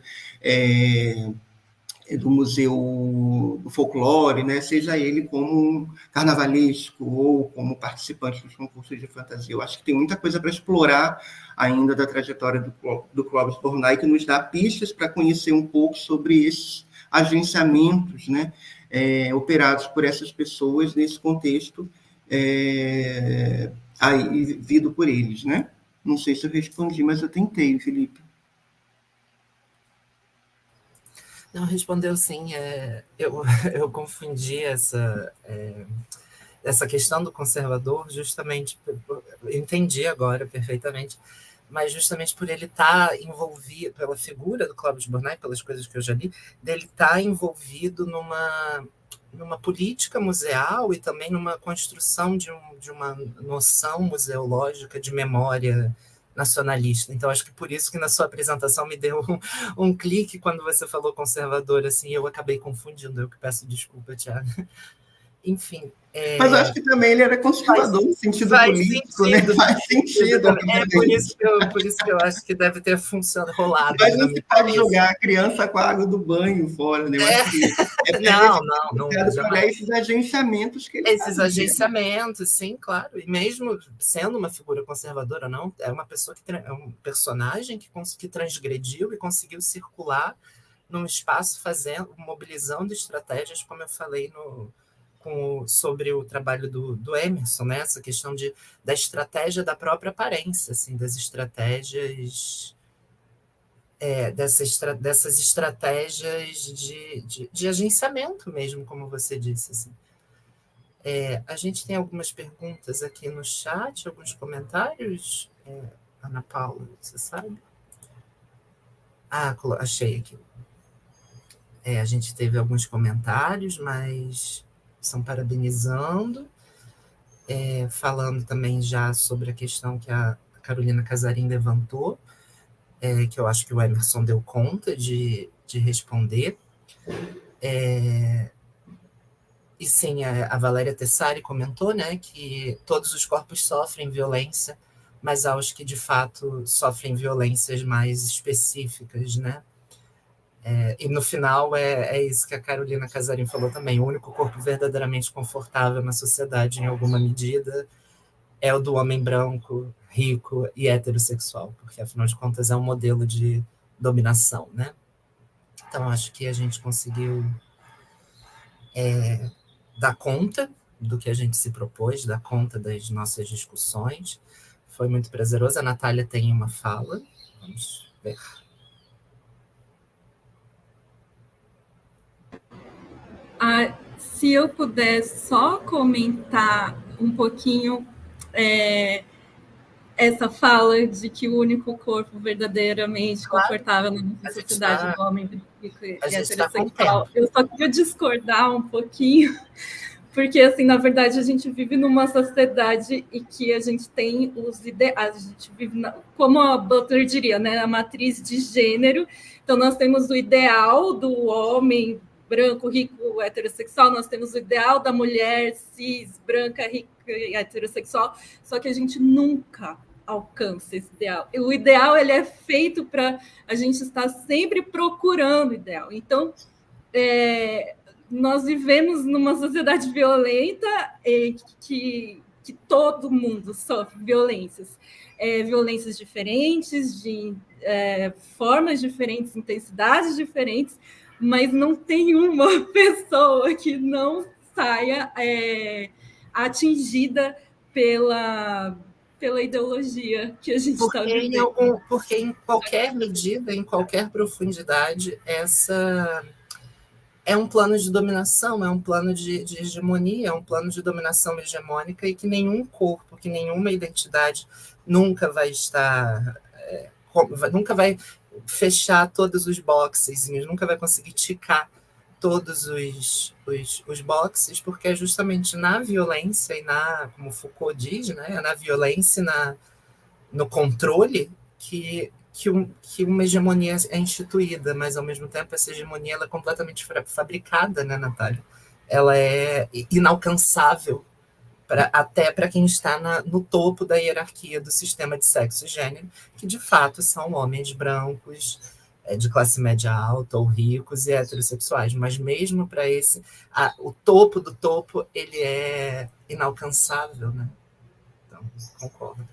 do Folclore, né? Seja ele como carnavalesco ou como participante dos concursos de fantasia. Eu acho que tem muita coisa para explorar ainda da trajetória do Clóvis Bornai, que nos dá pistas para conhecer um pouco sobre esses agenciamentos, né, operados por essas pessoas nesse contexto aí, vivido por eles, né? Não sei se eu respondi, mas eu tentei, Felipe. Não, respondeu sim. Eu confundi essa questão do conservador justamente, entendi agora perfeitamente, mas justamente por ele estar envolvido, pela figura do Clóvis Bornai, pelas coisas que eu já li, dele estar envolvido numa política museal e também numa construção de uma noção museológica de memória nacionalista. Então, acho que por isso que na sua apresentação me deu um clique quando você falou conservador, assim, eu acabei confundindo, eu que peço desculpa, Tiago. Enfim. Mas acho que também ele era conservador no sentido político, né? Faz sentido. Por isso que eu acho que deve ter rolado. Mas não se pode jogar a criança com a água do banho fora, né? Eu acho que não. Para esses agenciamentos que ele Esses agenciamentos, sim, claro. E mesmo sendo uma figura conservadora, não, é uma pessoa é um personagem que transgrediu e conseguiu circular num espaço mobilizando estratégias, como eu falei sobre o trabalho do Emerson, né? Essa questão da estratégia da própria aparência, assim, das estratégias, dessas estratégias de agenciamento mesmo, como você disse. Assim. A gente tem algumas perguntas aqui no chat, alguns comentários. Ana Paula, você sabe? Achei aqui. A gente teve alguns comentários, mas são parabenizando, falando também já sobre a questão que a Carolina Casarim levantou, que eu acho que o Emerson deu conta de responder. E sim, a Valéria Tessari comentou, né, que todos os corpos sofrem violência, mas há os que de fato sofrem violências mais específicas, né? E no final é isso que a Carolina Casarim falou também, o único corpo verdadeiramente confortável na sociedade, em alguma medida, é o do homem branco, rico e heterossexual, porque, afinal de contas, é um modelo de dominação, né? Então, acho que a gente conseguiu dar conta do que a gente se propôs, dar conta das nossas discussões. Foi muito prazeroso. A Natália tem uma fala. Vamos ver. Se eu puder só comentar um pouquinho essa fala de que o único corpo verdadeiramente confortável na nossa sociedade é o homem rico e heterossexual. Eu só queria discordar um pouquinho, porque, assim, na verdade, a gente vive numa sociedade em que a gente tem os ideais, a gente vive, como a Butler diria, né, a matriz de gênero. Então, nós temos o ideal do homem branco, rico, heterossexual, nós temos o ideal da mulher cis, branca, rica e heterossexual, só que a gente nunca alcança esse ideal. O ideal, ele é feito para a gente estar sempre procurando o ideal. Então, nós vivemos numa sociedade violenta que todo mundo sofre violências. Violências diferentes, de formas diferentes, intensidades diferentes, mas não tem uma pessoa que não saia atingida pela ideologia que a gente está vivendo. Porque em qualquer medida, em qualquer profundidade, essa é um plano de dominação, é um plano de hegemonia, é um plano de dominação hegemônica, e que nenhum corpo, que nenhuma identidade nunca vai estar, nunca vai fechar todos os boxes, nunca vai conseguir ticar todos os boxes, porque é justamente na violência e como Foucault diz, né, na violência e no controle que uma hegemonia é instituída, mas, ao mesmo tempo, essa hegemonia ela é completamente fabricada, né, Natália? Ela é inalcançável até para quem está no topo da hierarquia do sistema de sexo e gênero, que, de fato, são homens brancos, de classe média alta ou ricos e heterossexuais. Mas, mesmo para o topo do topo, ele é inalcançável, né? Então, concordo.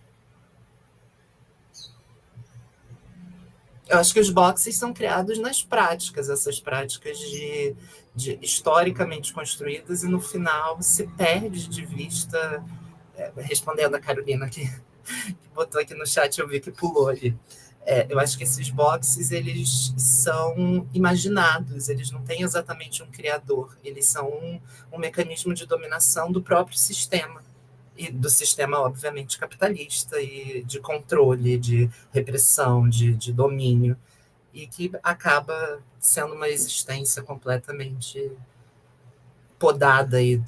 Eu acho que os boxes são criados nas práticas, essas práticas historicamente construídas, e no final se perde de vista, respondendo a Carolina que botou aqui no chat, eu vi que pulou ali. Eu acho que esses boxes, eles são imaginados, eles não têm exatamente um criador, eles são um mecanismo de dominação do próprio sistema, e do sistema, obviamente, capitalista, e de controle, de repressão, de domínio, e que acaba sendo uma existência completamente podada, e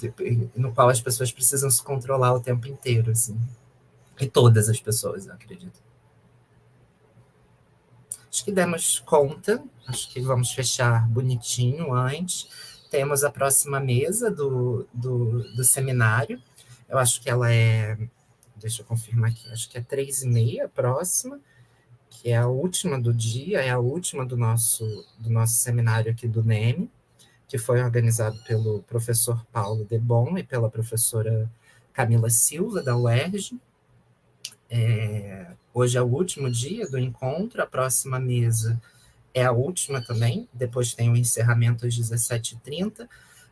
no qual as pessoas precisam se controlar o tempo inteiro, assim. E todas as pessoas, eu acredito. Acho que demos conta, acho que vamos fechar bonitinho antes. Temos a próxima mesa do seminário. Eu acho que ela deixa eu confirmar aqui, acho que é 3h30 a próxima, que é a última do dia, é a última do nosso seminário aqui do NEM, que foi organizado pelo professor Paulo Debon e pela professora Camila Silva, da UERJ. Hoje é o último dia do encontro, a próxima mesa é a última também, depois tem o encerramento às 17h30,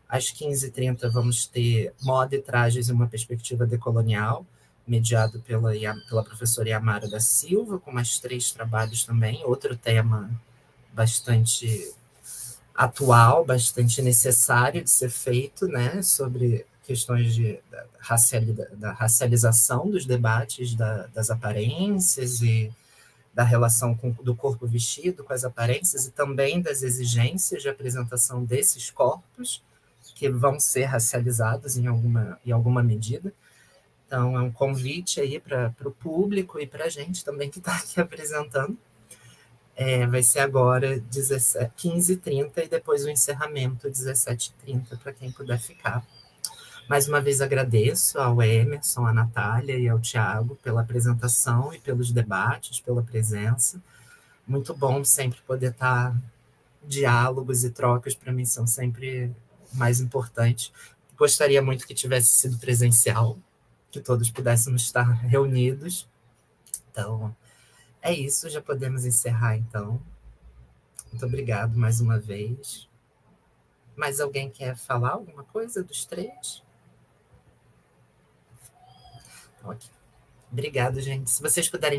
às 15h30 vamos ter Moda e Trajes e uma Perspectiva Decolonial, mediado pela professora Yamara da Silva, com mais 3 trabalhos também, outro tema bastante atual, bastante necessário de ser feito, né, sobre questões da racialização dos debates das aparências e da relação do corpo vestido com as aparências, e também das exigências de apresentação desses corpos, que vão ser racializados em alguma medida. Então, é um convite aí para o público e para a gente também que está aqui apresentando. Vai ser agora 15h30 e depois o encerramento 17h30, para quem puder ficar. Mais uma vez agradeço ao Emerson, à Natália e ao Tiago pela apresentação e pelos debates, pela presença. Muito bom sempre poder estar diálogos e trocas, para mim, são sempre mais importantes. Gostaria muito que tivesse sido presencial, que todos pudéssemos estar reunidos. Então, é isso, já podemos encerrar, então. Muito obrigado mais uma vez. Mais alguém quer falar alguma coisa dos três? Ok. Obrigado, gente. Se vocês puderem